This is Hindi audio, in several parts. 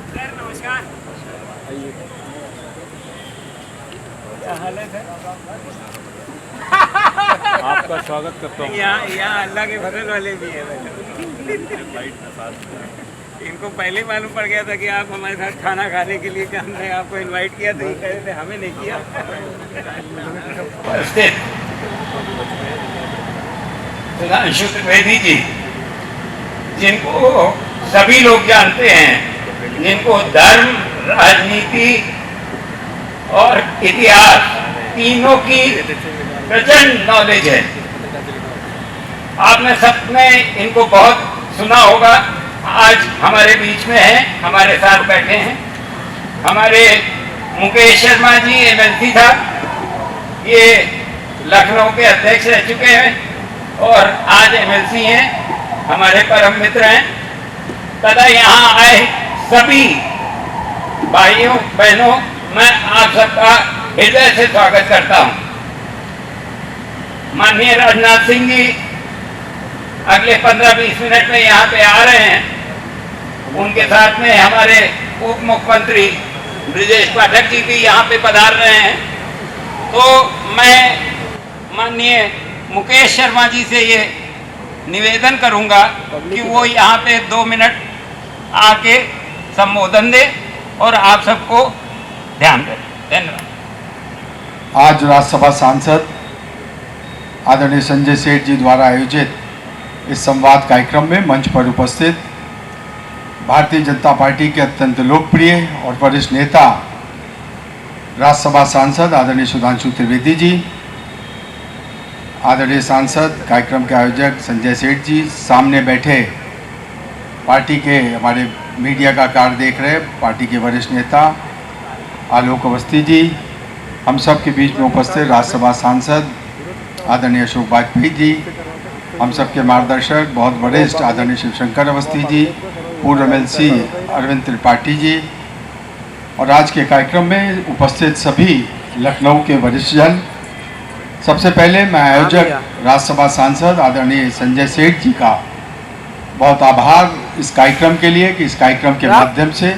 सर नमस्कार। क्या हालत है? आपका स्वागत करता हूँ। यहाँ अल्लाह के फजल वाले भी है। इनको पहले मालूम पड़ गया था कि आप हमारे साथ खाना खाने के लिए, कि हमने आपको इनवाइट किया तो ये कह रहे थे हमें नहीं किया। सुधांशु त्रिवेदी जी, जिनको सभी लोग जानते हैं, जिनको धर्म, राजनीति और इतिहास तीनों की प्रचंड नॉलेज है। आपने सबने इनको बहुत सुना होगा। आज हमारे बीच में है, हमारे साथ बैठे हैं। हमारे मुकेश शर्मा जी एमएलसी था, ये लखनऊ के अध्यक्ष रह चुके हैं और आज एमएलसी हैं, हमारे परम मित्र हैं। तथा यहाँ आए सभी भाइयों बहनों, मैं आप सबका हृदय से स्वागत करता हूँ। माननीय राजनाथ सिंह जी अगले 15-20 मिनट में यहाँ पे आ रहे हैं। उनके साथ में हमारे उप मुख्यमंत्री ब्रिजेश पाठक जी भी यहाँ पे पधार रहे हैं। तो मैं माननीय मुकेश शर्मा जी से ये निवेदन करूँगा कि वो यहाँ पे 2 मिनट आके संबोधन दे और आप सबको ध्यान दें। धन्यवाद। आज राज्यसभा सांसद आदरणीय संजय सेठ जी द्वारा आयोजित इस संवाद कार्यक्रम में मंच पर उपस्थित भारतीय जनता पार्टी के अत्यंत लोकप्रिय और वरिष्ठ नेता राज्यसभा सांसद आदरणीय सुधांशु त्रिवेदी जी, आदरणीय सांसद कार्यक्रम के आयोजक संजय सेठ जी, सामने बैठे पार्टी के हमारे मीडिया का कार्य देख रहे पार्टी के वरिष्ठ नेता आलोक अवस्थी जी, हम सब के बीच में उपस्थित राज्यसभा सांसद आदरणीय अशोक वाजपेयी जी, हम सब के मार्गदर्शक बहुत वरिष्ठ आदरणीय शिवशंकर अवस्थी जी, पूर्व एमएलसी अरविंद त्रिपाठी जी और आज के कार्यक्रम में उपस्थित सभी लखनऊ के वरिष्ठजन। सबसे पहले मैं आयोजक राज्यसभा सांसद आदरणीय संजय सेठ जी का बहुत आभार इस कार्यक्रम के लिए कि इस कार्यक्रम के माध्यम से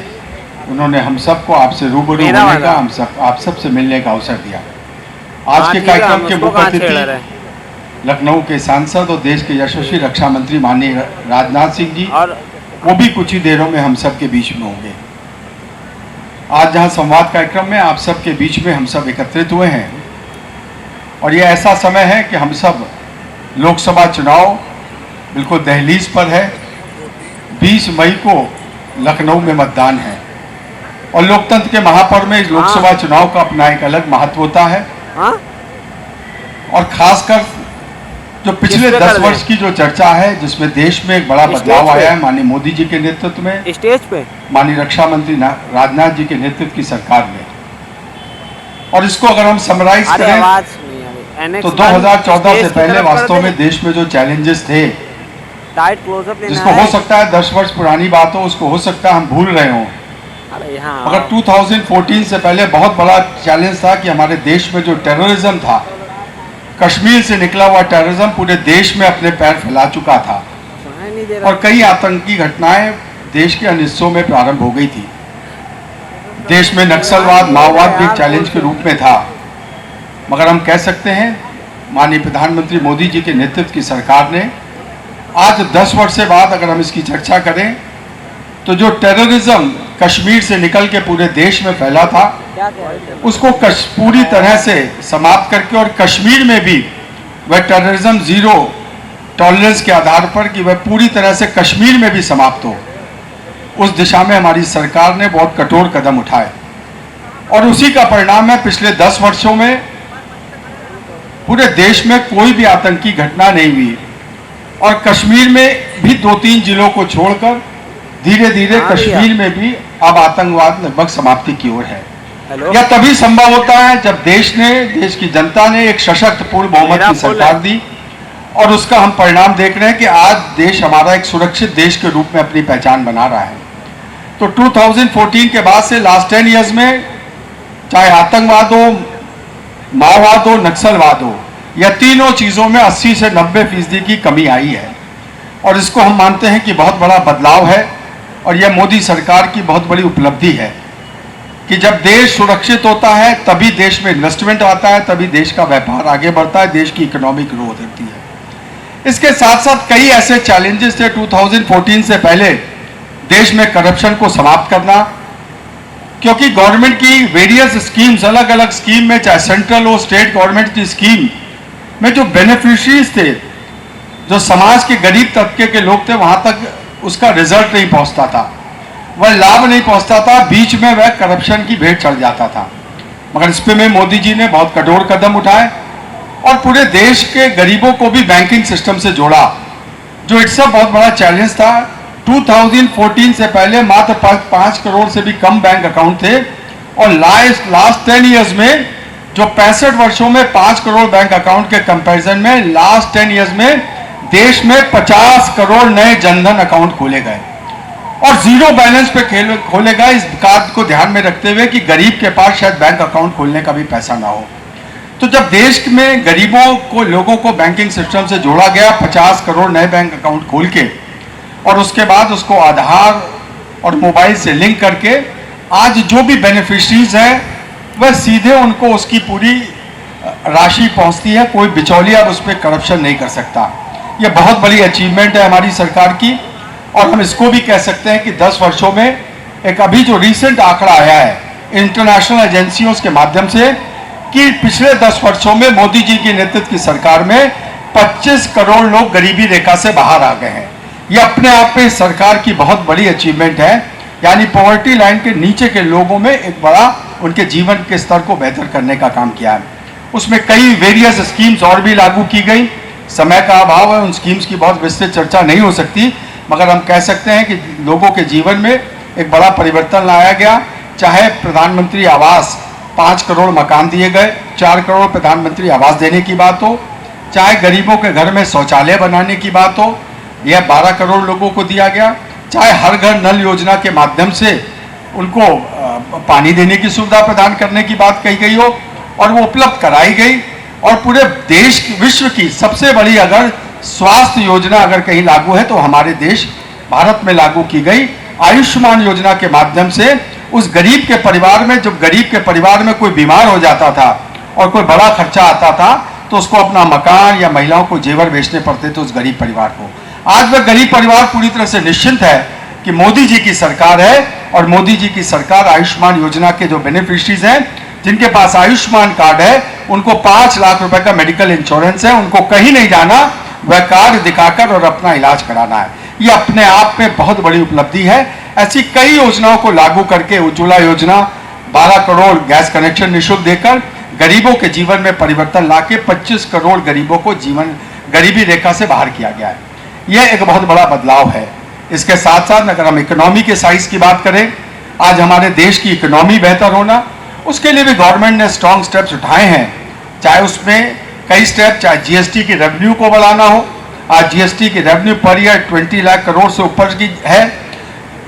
उन्होंने हम सबको आपसे रूबरू होने का, आप सबसे मिलने का अवसर दिया। आज के कार्यक्रम के मुख्य अतिथि लखनऊ के सांसद और देश के यशस्वी रक्षा मंत्री माननीय राजनाथ सिंह जी, वो भी कुछ ही देरों में हम सब के बीच में होंगे। आज जहां संवाद कार्यक्रम में आप सब के बीच में हम सब एकत्रित हुए हैं और ये ऐसा समय है कि हम सब लोकसभा चुनाव बिल्कुल दहलीज पर है। 20 मई को लखनऊ में मतदान है और लोकतंत्र के महापर्व में इस लोकसभा चुनाव का अपना एक अलग महत्व होता है। और खासकर जो पिछले 10 वर्ष की जो चर्चा है, जिसमें देश में एक बड़ा बदलाव आया है माननीय मोदी जी के नेतृत्व में, स्टेज पे माननीय रक्षा मंत्री राजनाथ जी के नेतृत्व की सरकार में, और इसको अगर हम समराइज करें तो 2014 से पहले वास्तव में देश में जो चैलेंजेस थे, जिसको हो सकता है 10 वर्ष पुरानी बात हो, उसको हो सकता है हम भूल रहे हों, मगर 2014 से पहले बहुत बड़ा चैलेंज था कि हमारे देश में जो टेररिज्म था, कश्मीर से निकला हुआ टेररिज्म पूरे देश में अपने पैर फैला चुका था और कई आतंकी घटनाएं देश के अन्य हिस्सों में प्रारंभ हो गई थी। देश में नक्सलवाद, माओवाद भी एक चैलेंज के रूप में था, मगर हम कह सकते हैं माननीय प्रधानमंत्री मोदी जी के नेतृत्व की सरकार ने आज 10 वर्ष से बाद अगर हम इसकी चर्चा करें तो जो टेररिज्म कश्मीर से निकल के पूरे देश में फैला था, उसको पूरी तरह से समाप्त करके और कश्मीर में भी वह टेररिज्म जीरो टॉलरेंस के आधार पर कि वह पूरी तरह से कश्मीर में भी समाप्त हो, उस दिशा में हमारी सरकार ने बहुत कठोर कदम उठाए और उसी का परिणाम है पिछले 10 वर्षों में पूरे देश में कोई भी आतंकी घटना नहीं हुई और कश्मीर में भी 2-3 जिलों को छोड़कर धीरे धीरे कश्मीर में भी अब आतंकवाद लगभग समाप्ति की ओर है। यह तभी संभव होता है जब देश की जनता ने एक सशक्त पूर्ण बहुमत की सरकार दी और उसका हम परिणाम देख रहे हैं कि आज देश हमारा एक सुरक्षित देश के रूप में अपनी पहचान बना रहा है। तो 2014 के बाद से लास्ट 10 इयर्स में चाहे आतंकवाद हो, माओवाद हो, नक्सलवाद हो, यह तीनों चीज़ों में 80 से 90% की कमी आई है और इसको हम मानते हैं कि बहुत बड़ा बदलाव है और यह मोदी सरकार की बहुत बड़ी उपलब्धि है कि जब देश सुरक्षित होता है तभी देश में इन्वेस्टमेंट आता है, तभी देश का व्यापार आगे बढ़ता है, देश की इकोनॉमी ग्रो होती है। इसके साथ साथ कई ऐसे चैलेंजेस थे 2014 से पहले देश में करप्शन को समाप्त करना, क्योंकि गवर्नमेंट की वेरियस स्कीम्स, अलग अलग स्कीम में, चाहे सेंट्रल हो स्टेट गवर्नमेंट की स्कीम में जो बेनिफिशरीज थे, जो समाज के गरीब तबके के लोग थे, वहां तक उसका रिजल्ट नहीं पहुंचता था, वह लाभ नहीं पहुंचता था, बीच में वह करप्शन की भेंट चढ़ जाता था। मगर इस पे में मोदी जी ने बहुत कठोर कदम उठाए और पूरे देश के गरीबों को भी बैंकिंग सिस्टम से जोड़ा, जो इट्स बहुत बड़ा चैलेंज था। 2014 से पहले मात्र 5 करोड़ से भी कम बैंक अकाउंट थे और लास्ट 10 ईयर्स में जो 65 वर्षों में 5 करोड़ बैंक अकाउंट के कंपैरिजन में लास्ट 10 ईयर्स में देश में 50 करोड़ नए जनधन अकाउंट खोले गए और जीरो बैलेंस पे खोले गए, इस बात को ध्यान में रखते हुए कि गरीब के पास शायद बैंक अकाउंट खोलने का भी पैसा ना हो। तो जब देश में गरीबों को, लोगों को बैंकिंग सिस्टम से जोड़ा गया 50 करोड़ नए बैंक अकाउंट खोल के, और उसके बाद उसको आधार और मोबाइल से लिंक करके आज जो भी बेनिफिशरीज हैं वह सीधे उनको उसकी पूरी राशि पहुंचती है, कोई बिचौलिया उस पर करप्शन नहीं कर सकता। यह बहुत बड़ी अचीवमेंट है हमारी सरकार की और हम इसको भी कह सकते हैं कि 10 वर्षों में एक अभी जो रिसेंट आंकड़ा आया है इंटरनेशनल एजेंसियों के माध्यम से कि पिछले 10 वर्षों में मोदी जी के नेतृत्व की सरकार में 25 करोड़ लोग गरीबी रेखा से बाहर आ गए हैं। यह अपने आप में सरकार की बहुत बड़ी अचीवमेंट है, यानी पॉवर्टी लाइन के नीचे के लोगों में एक बड़ा उनके जीवन के स्तर को बेहतर करने का काम किया है। उसमें कई वेरियस स्कीम्स और भी लागू की गई, समय का अभाव है, उन स्कीम्स की बहुत विस्तृत चर्चा नहीं हो सकती, मगर हम कह सकते हैं कि लोगों के जीवन में एक बड़ा परिवर्तन लाया गया। चाहे प्रधानमंत्री आवास 5 करोड़ मकान दिए गए, 4 करोड़ प्रधानमंत्री आवास देने की बात हो, चाहे गरीबों के घर में शौचालय बनाने की बात हो, यह 12 करोड़ लोगों को दिया गया, चाहे हर घर नल योजना के माध्यम से उनको पानी देने की सुविधा प्रदान करने की बात कही गई हो और वो उपलब्ध कराई गई। और पूरे देश विश्व की सबसे बड़ी अगर स्वास्थ्य योजना अगर कहीं लागू है तो हमारे देश भारत में लागू की गई आयुष्मान योजना के माध्यम से उस गरीब के परिवार में, जब गरीब के परिवार में कोई बीमार हो जाता था और कोई बड़ा खर्चा आता था तो उसको अपना मकान या महिलाओं को जेवर बेचने पड़ते थे उस गरीब परिवार को। आज वह गरीब परिवार पूरी तरह से निश्चिंत है कि मोदी जी की सरकार है और मोदी जी की सरकार आयुष्मान योजना के जो बेनिफिशरीज हैं, जिनके पास आयुष्मान कार्ड है, उनको 5 लाख रुपए का मेडिकल इंश्योरेंस है, उनको कहीं नहीं जाना, वह कार्ड दिखाकर और अपना इलाज कराना है। ये अपने आप में बहुत बड़ी उपलब्धि है। ऐसी कई योजनाओं को लागू करके उज्ज्वला योजना 12 करोड़ गैस कनेक्शन निःशुल्क देकर गरीबों के जीवन में परिवर्तन लाके 25 करोड़ गरीबों को जीवन गरीबी रेखा से बाहर किया गया है। यह एक बहुत बड़ा बदलाव है। इसके साथ साथ अगर हम इकोनॉमी के साइज की बात करें, आज हमारे देश की इकोनॉमी बेहतर होना, उसके लिए भी गवर्नमेंट ने स्ट्रॉन्ग स्टेप्स उठाए हैं। चाहे उसमें कई स्टेप, चाहे जीएसटी की रेवेन्यू को बढ़ाना हो, आज जीएसटी की revenue per year 20 lakh crore से ऊपर की है।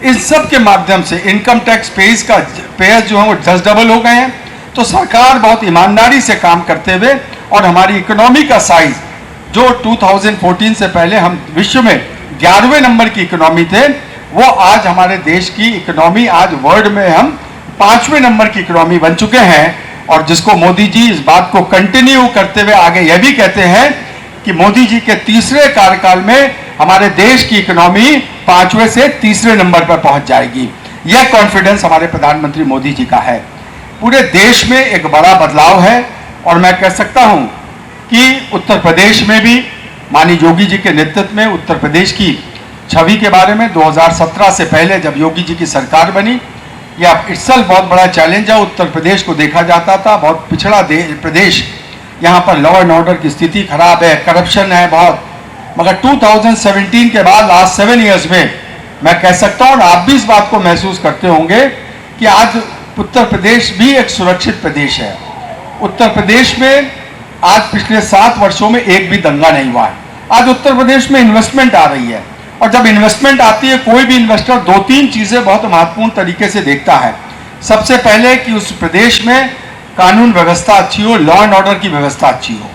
इन सब के माध्यम से इनकम टैक्स पेयर्स जो हैं वो 10 डबल हो गए हैं। तो सरकार बहुत ईमानदारी से काम करते हुए और हमारी इकोनॉमी का साइज जो 2014 से पहले हम विश्व में 11वें नंबर की इकोनॉमी थे, वो आज हमारे देश की इकोनॉमी आज वर्ल्ड में हम 5वें नंबर की इकोनॉमी बन चुके हैं। और जिसको मोदी जी इस बात को कंटिन्यू करते हुए आगे यह भी कहते हैं कि मोदी जी के तीसरे कार्यकाल में हमारे देश की इकोनॉमी 5वें से तीसरे नंबर पर पहुंच जाएगी। यह कॉन्फिडेंस हमारे प्रधानमंत्री मोदी जी का है। पूरे देश में एक बड़ा बदलाव है और मैं कह सकता हूं कि उत्तर प्रदेश में भी माननीय योगी जी के नेतृत्व में उत्तर प्रदेश की छवि के बारे में 2017 से पहले जब योगी जी की सरकार बनी, यह इट्सेल्फ बहुत बड़ा चैलेंज है। उत्तर प्रदेश को देखा जाता था बहुत पिछड़ा प्रदेश, यहाँ पर लॉ एंड ऑर्डर की स्थिति खराब है, करप्शन है बहुत। मगर 2017 के बाद लास्ट 7 ईयर्स में मैं कह सकता हूँ और आप भी इस बात को महसूस करते होंगे कि आज उत्तर प्रदेश भी एक सुरक्षित प्रदेश है। उत्तर प्रदेश में आज पिछले 7 वर्षों में एक भी दंगा नहीं हुआ है। आज उत्तर प्रदेश में इन्वेस्टमेंट आ रही है और जब इन्वेस्टमेंट आती है कोई भी इन्वेस्टर 2-3 चीजें बहुत महत्वपूर्ण तरीके से देखता है। सबसे पहले कि उस प्रदेश में कानून व्यवस्था अच्छी हो, लॉ एंड ऑर्डर की व्यवस्था अच्छी हो,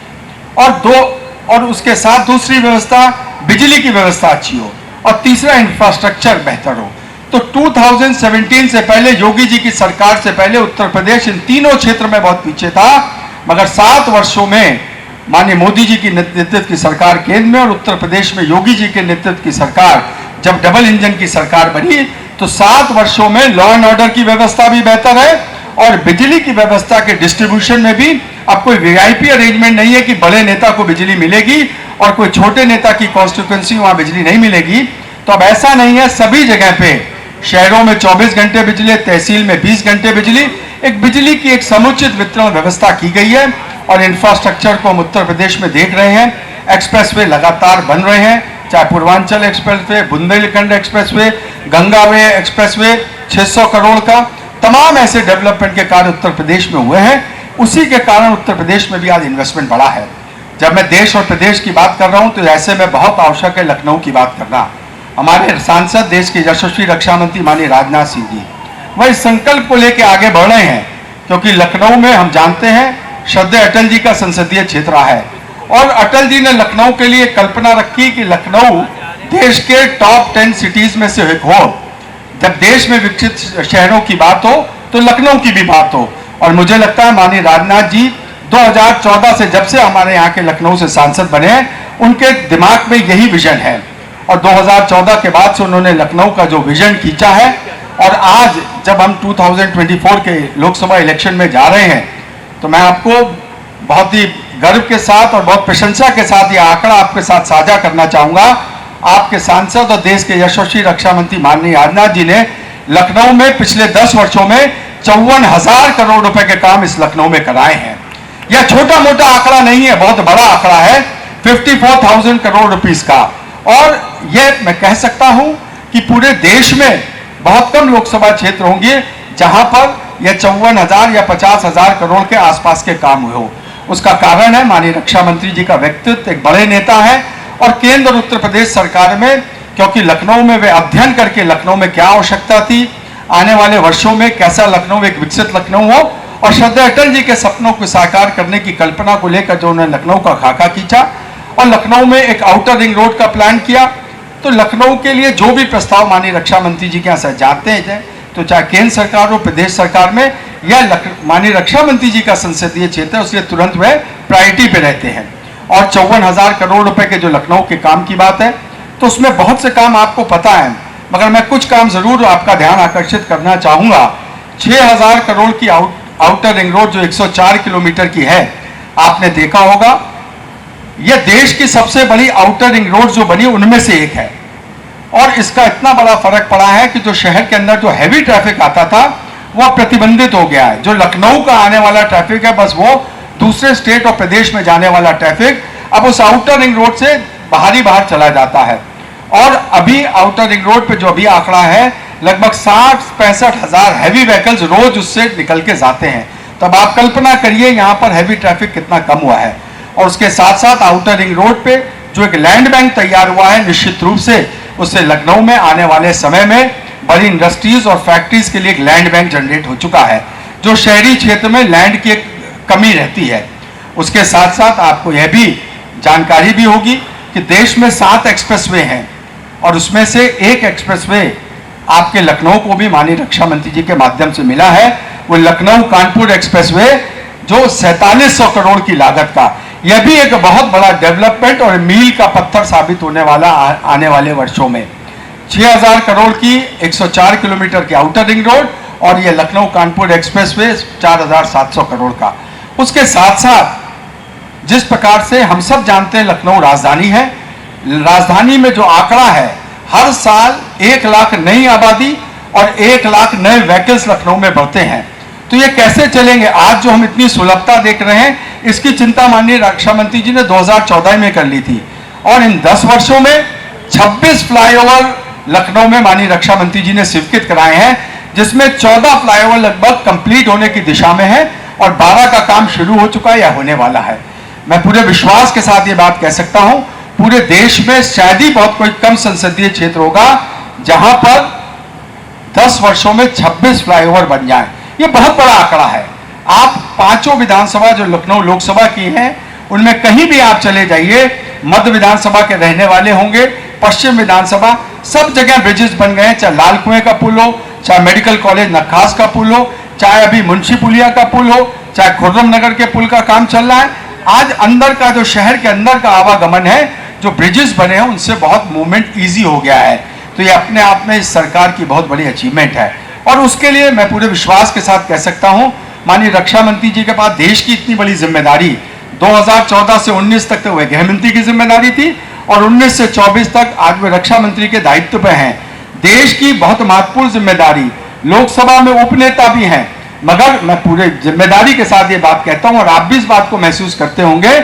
और उसके साथ दूसरी व्यवस्था बिजली की व्यवस्था अच्छी हो, और तीसरा इंफ्रास्ट्रक्चर बेहतर हो। तो 2017 से पहले, योगी जी की सरकार से पहले उत्तर प्रदेश इन तीनों क्षेत्र में बहुत पीछे था, मगर 7 वर्षों में माननीय मोदी जी की नेतृत्व की सरकार केंद्र में और उत्तर प्रदेश में योगी जी के नेतृत्व की सरकार जब डबल इंजन की सरकार बनी, तो 7 वर्षों में लॉ एंड ऑर्डर की व्यवस्था भी बेहतर है और बिजली की व्यवस्था के डिस्ट्रीब्यूशन में भी अब कोई वीआईपी अरेंजमेंट नहीं है कि बड़े नेता को बिजली मिलेगी और कोई छोटे नेता की कॉन्स्टिट्यूएंसी वहां बिजली नहीं मिलेगी। तो अब ऐसा नहीं है, सभी जगह पे शहरों में 24 घंटे बिजली, तहसील में 20 घंटे बिजली, एक बिजली की एक समुचित वितरण व्यवस्था की गई है। और इंफ्रास्ट्रक्चर को हम उत्तर प्रदेश में देख रहे हैं, एक्सप्रेसवे लगातार बन रहे हैं, चाहे Purvanchal expressway, Bundelkhand expressway, Gangave expressway, 600 crore का, तमाम ऐसे डेवलपमेंट के कार्य उत्तर प्रदेश में हुए हैं। उसी के कारण उत्तर प्रदेश में भी आज इन्वेस्टमेंट बढ़ा है। जब मैं देश और प्रदेश की बात कर रहा हूं तो ऐसे में बहुत आवश्यक है लखनऊ की बात करना। हमारे सांसद, देश के यशस्वी रक्षा मंत्री माननीय राजनाथ सिंह जी, वह इस संकल्प को लेकर आगे बढ़ रहे हैं, क्योंकि लखनऊ में हम जानते हैं श्रद्धेय अटल जी का संसदीय क्षेत्र है और अटल जी ने लखनऊ के लिए कल्पना रखी कि लखनऊ देश के टॉप 10 सिटीज में से एक हो। जब देश में विकसित शहरों की बात हो तो लखनऊ की भी बात हो। और मुझे लगता है माननीय राजनाथ जी 2014 से जब से हमारे यहाँ के लखनऊ से सांसद बने हैं, उनके दिमाग में यही विजन है और 2014 के बाद से उन्होंने लखनऊ का जो विजन खींचा है। और आज जब हम 2024 के लोकसभा इलेक्शन में जा रहे हैं तो मैं आपको बहुत ही गर्व के साथ और बहुत प्रशंसा के साथ ये आंकड़ा आपके साथ साझा करना चाहूंगा। आपके सांसद और देश के यशस्वी रक्षा मंत्री माननीय राजनाथ जी ने लखनऊ में पिछले 10 वर्षों में 54,000 करोड़ रुपए के काम इस लखनऊ में कराए हैं। यह छोटा मोटा आंकड़ा नहीं है, बहुत बड़ा आंकड़ा है, 54,000 करोड़ रुपीस का। और यह मैं कह सकता हूं कि पूरे देश में बहुत कम लोकसभा क्षेत्र होंगे जहां पर यह 54,000 या 50,000 करोड़ के आसपास के काम हुए हो। उसका कारण है माननीय रक्षा मंत्री जी का व्यक्तित्व, एक बड़े नेता है और केंद्र और उत्तर प्रदेश सरकार में, क्योंकि लखनऊ में वे अध्ययन करके लखनऊ में क्या आवश्यकता थी, आने वाले वर्षों में कैसा लखनऊ एक विकसित लखनऊ हो, और श्रद्धेय अटल जी के सपनों को साकार करने की कल्पना को लेकर जो उन्होंने लखनऊ का खाका खींचा और लखनऊ में एक आउटर रिंग रोड का प्लान किया। तो लखनऊ के लिए जो भी प्रस्ताव माननीय रक्षा मंत्री जी के यहाँ से जाते हैं, तो चाहे केंद्र सरकार हो, प्रदेश सरकार में, या माननीय रक्षा मंत्री जी का संसदीय क्षेत्र है, उसलिए तुरंत वह प्रायोरिटी पे रहते हैं। और 54,000 करोड़ रुपए के जो लखनऊ के काम की बात है, तो उसमें बहुत से काम आपको पता है, मगर मैं कुछ काम जरूर आपका ध्यान आकर्षित करना चाहूंगा। 6,000 करोड़ की आउटर रिंग रोड जो 104 किलोमीटर की है, आपने देखा होगा, यह देश की सबसे बड़ी आउटर रिंग रोड जो बनी उनमें से एक है। और इसका इतना बड़ा फर्क पड़ा है कि जो शहर के अंदर जो हैवी ट्रैफिक आता था वह प्रतिबंधित हो गया है। जो लखनऊ का आने वाला ट्रैफिक है, बस वो दूसरे स्टेट और प्रदेश में जाने वाला ट्रैफिक अब उस आउटर रिंग रोड से बाहर चला जाता है। और अभी आउटर रिंग रोड पे जो अभी आंकड़ा है, लगभग 60-65 हजार हैवी व्हीकल्स रोज उससे निकल के जाते हैं। तब आप कल्पना करिए यहाँ पर हैवी ट्रैफिक कितना कम हुआ है। और उसके साथ साथ आउटर रिंग रोड पे जो एक लैंड बैंक तैयार हुआ है, निश्चित रूप से उससे लखनऊ में आने वाले समय में बड़ी इंडस्ट्रीज और फैक्ट्रीज के लिए एक लैंड बैंक जनरेट हो चुका है, जो शहरी क्षेत्र में लैंड की एक कमी रहती है। उसके साथ साथ आपको यह भी जानकारी भी होगी कि देश में 7 एक्सप्रेसवे हैं और उसमें से एक एक्सप्रेसवे आपके लखनऊ को भी माननीय रक्षा मंत्री जी के माध्यम से मिला है। वो लखनऊ कानपुर एक्सप्रेसवे जो 4700 करोड़ की लागत का, यह भी एक बहुत बड़ा डेवलपमेंट और मील का पत्थर साबित होने वाला आने वाले वर्षों में। 6,000 करोड़ की 104 किलोमीटर की आउटर रिंग रोड और यह लखनऊ कानपुर एक्सप्रेसवे 4,700 करोड़ का। उसके साथ साथ जिस प्रकार से हम सब जानते हैं लखनऊ राजधानी है, राजधानी में जो आंकड़ा है, हर साल 1 लाख नई आबादी और 1 लाख नए व्हीकल्स लखनऊ में बढ़ते हैं। तो ये कैसे चलेंगे? आज जो हम इतनी सुलभता देख रहे हैं, इसकी चिंता माननीय रक्षा मंत्री जी ने 2014 में कर ली थी और इन 10 वर्षों में 26 फ्लाईओवर लखनऊ में माननीय रक्षा मंत्री जी ने स्वीकृत कराए हैं, जिसमें 14 फ्लाईओवर लगभग कंप्लीट होने की दिशा में है और 12 का काम शुरू हो चुका है या होने वाला है। मैं पूरे विश्वास के साथ ये बात कह सकता हूं, पूरे देश में शायद ही बहुत कोई कम संसदीय क्षेत्र होगा जहां पर 10 वर्षों में 26 फ्लाईओवर बन जाए। ये बहुत बड़ा आंकड़ा है। आप 5 विधानसभा जो लखनऊ लोकसभा की हैं, उनमें कहीं भी आप चले जाइए, मध्य विधानसभा के रहने वाले होंगे, पश्चिम विधानसभा, सब जगह ब्रिजेस बन गए, चाहे लाल कुएं का पुल हो, चाहे मेडिकल कॉलेज नखास का पुल हो, चाहे अभी मुंशी पुलिया का पुल हो, चाहे खुर्रम नगर के पुल का काम चल रहा है। आज अंदर का जो शहर के अंदर का आवागमन है, जो ब्रिजेस बने हैं उनसे बहुत मूवमेंट ईजी हो गया है। तो ये अपने आप में इस सरकार की बहुत बड़ी अचीवमेंट है और उसके लिए मैं पूरे विश्वास के साथ कह सकता हूं, माननीय रक्षा मंत्री जी के पास देश की इतनी बड़ी जिम्मेदारी 2014 से 19 तक तो वह गृह मंत्री की जिम्मेदारी थी और 19 से 24 तक आज वे रक्षा मंत्री के दायित्व पे हैं। देश की बहुत महत्वपूर्ण जिम्मेदारी, लोकसभा में उपनेता भी हैं, मगर मैं पूरे जिम्मेदारी के साथ ये बात कहता हूं और आप भी इस बात को महसूस करते होंगे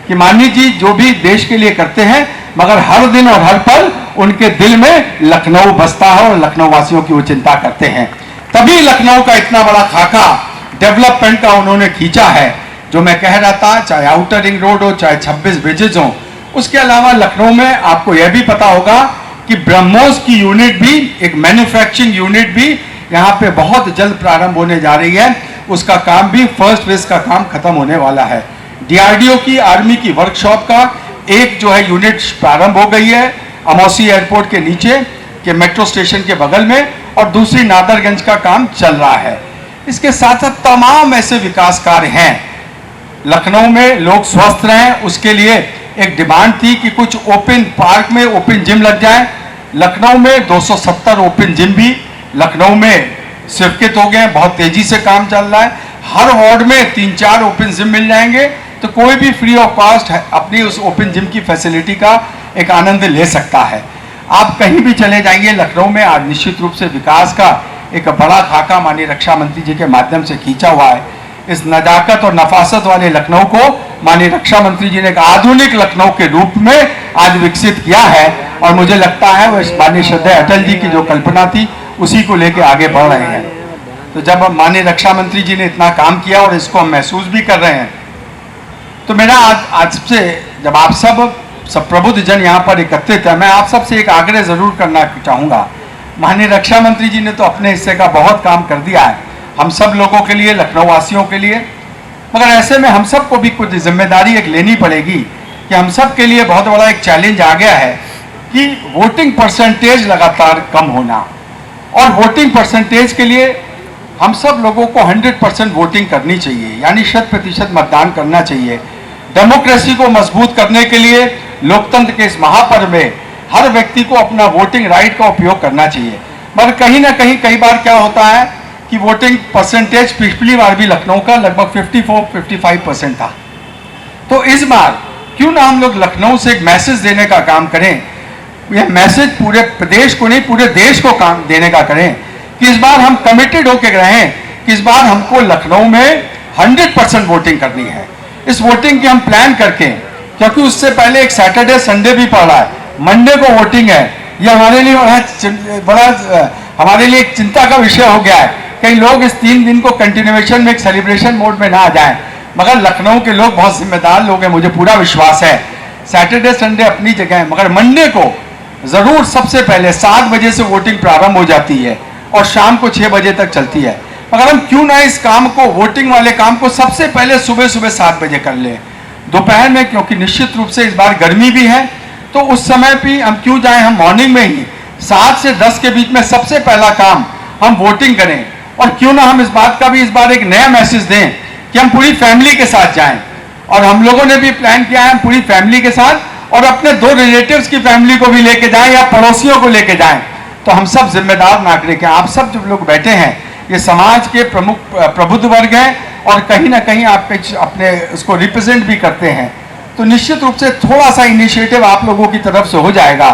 कि माननीय जी जो भी देश के लिए करते हैं, मगर हर दिन और हर पल उनके दिल में लखनऊ बसता है और लखनऊ वासियों की वो चिंता करते हैं। तभी लखनऊ का इतना बड़ा खाका डेवलपमेंट का उन्होंने खींचा है, जो मैं कह रहा था, चाहे आउटर रिंग रोड हो, चाहे 26 ब्रिजेज हो। उसके अलावा लखनऊ में आपको यह भी पता होगा कि ब्रह्मोस की यूनिट भी, एक मैन्युफैक्चरिंग यूनिट भी यहाँ पे बहुत जल्द प्रारंभ होने जा रही है। उसका काम भी फर्स्ट फेज का काम खत्म होने वाला है। डीआरडीओ की आर्मी की वर्कशॉप का एक जो है यूनिट प्रारंभ हो गई है अमौसी एयरपोर्ट के नीचे के मेट्रो स्टेशन के बगल में, और दूसरी नादरगंज का काम चल रहा है। इसके साथ साथ तमाम ऐसे विकास कार्य हैं। लखनऊ में लोग स्वस्थ रहें, उसके लिए एक डिमांड थी कि कुछ ओपन पार्क में ओपन जिम लग जाए। लखनऊ में 270 ओपन जिम भी लखनऊ में स्वीकृत हो गए, बहुत तेजी से काम चल रहा है। हर वार्ड में 3-4 ओपन जिम मिल जाएंगे, तो कोई भी फ्री ऑफ कॉस्ट अपनी उस ओपन जिम की फैसिलिटी का एक आनंद ले सकता है। आप कहीं भी चले जाइए लखनऊ में आज निश्चित रूप से विकास का एक बड़ा खाका माननीय रक्षा मंत्री जी के माध्यम से खींचा हुआ है। इस नजाकत और नफासत वाले लखनऊ को माननीय रक्षा मंत्री जी ने एक आधुनिक लखनऊ के रूप में आज विकसित किया है और मुझे लगता है वो माननीय श्रद्धेय अटल जी की जो कल्पना थी उसी को लेकर आगे बढ़ रहे हैं। तो जब माननीय रक्षा मंत्री जी ने इतना काम किया और इसको हम महसूस भी कर रहे हैं, तो मेरा आज से जब आप सब प्रबुद्ध जन यहाँ पर एकत्रित है, मैं आप सबसे एक आग्रह जरूर करना चाहूँगा। माननीय रक्षा मंत्री जी ने तो अपने हिस्से का बहुत काम कर दिया है हम सब लोगों के लिए, लखनऊ वासियों के लिए, मगर ऐसे में हम सबको भी कुछ जिम्मेदारी एक लेनी पड़ेगी कि हम सब के लिए बहुत बड़ा एक चैलेंज आ गया है कि वोटिंग परसेंटेज लगातार कम होना, और वोटिंग परसेंटेज के लिए हम सब लोगों को 100% वोटिंग करनी चाहिए, यानी 100% मतदान करना चाहिए। डेमोक्रेसी को मजबूत करने के लिए लोकतंत्र के इस महापर्व में हर व्यक्ति को अपना वोटिंग राइट का उपयोग करना चाहिए। मगर कहीं ना कहीं कई बार क्या होता है कि वोटिंग परसेंटेज पिछली बार भी लखनऊ का लगभग 54-55% था। तो इस बार क्यों ना हम लोग लखनऊ से एक मैसेज देने का काम करें, यह मैसेज पूरे प्रदेश को नहीं पूरे देश को काम देने का करें कि इस बार हम कमिटेड होकर रहें कि इस बार हमको लखनऊ में 100% वोटिंग करनी है। इस वोटिंग की हम प्लान करके, क्योंकि उससे पहले एक सैटरडे संडे भी पड़ रहा है, मंडे को वोटिंग है, ये हमारे लिए हमारे लिए एक चिंता का विषय हो गया है। कई लोग इस 3 दिन को कंटिन्यूएशन में एक सेलिब्रेशन मोड में ना आ जाएं, मगर लखनऊ के लोग बहुत जिम्मेदार लोग हैं, मुझे पूरा विश्वास है। सैटरडे संडे अपनी जगह है, मगर मंडे को जरूर सबसे पहले 7 बजे से वोटिंग प्रारंभ हो जाती है और शाम को 6 बजे तक चलती है। मगर हम क्यों ना इस काम को, वोटिंग वाले काम को सबसे पहले सुबह 7 बजे कर लें, दोपहर में, क्योंकि निश्चित रूप से इस बार गर्मी भी है, तो उस समय भी हम क्यों जाएं, हम मॉर्निंग में ही 7 से 10 के बीच में सबसे पहला काम हम वोटिंग करें। और क्यों ना हम इस बात का भी इस बार एक नया मैसेज दें कि हम पूरी फैमिली के साथ जाएं, और हम लोगों ने भी प्लान किया है पूरी फैमिली के साथ, और अपने 2 रिलेटिव्स की फैमिली को भी लेके जाएं या पड़ोसियों को लेके जाएं। तो हम सब जिम्मेदार नागरिक हैं, आप सब जो लोग बैठे हैं ये समाज के प्रमुख प्रबुद्ध वर्ग हैं और कहीं ना कहीं आप अपने उसको रिप्रेजेंट भी करते हैं। तो निश्चित रूप से थोड़ा सा इनिशिएटिव आप लोगों की तरफ से हो जाएगा।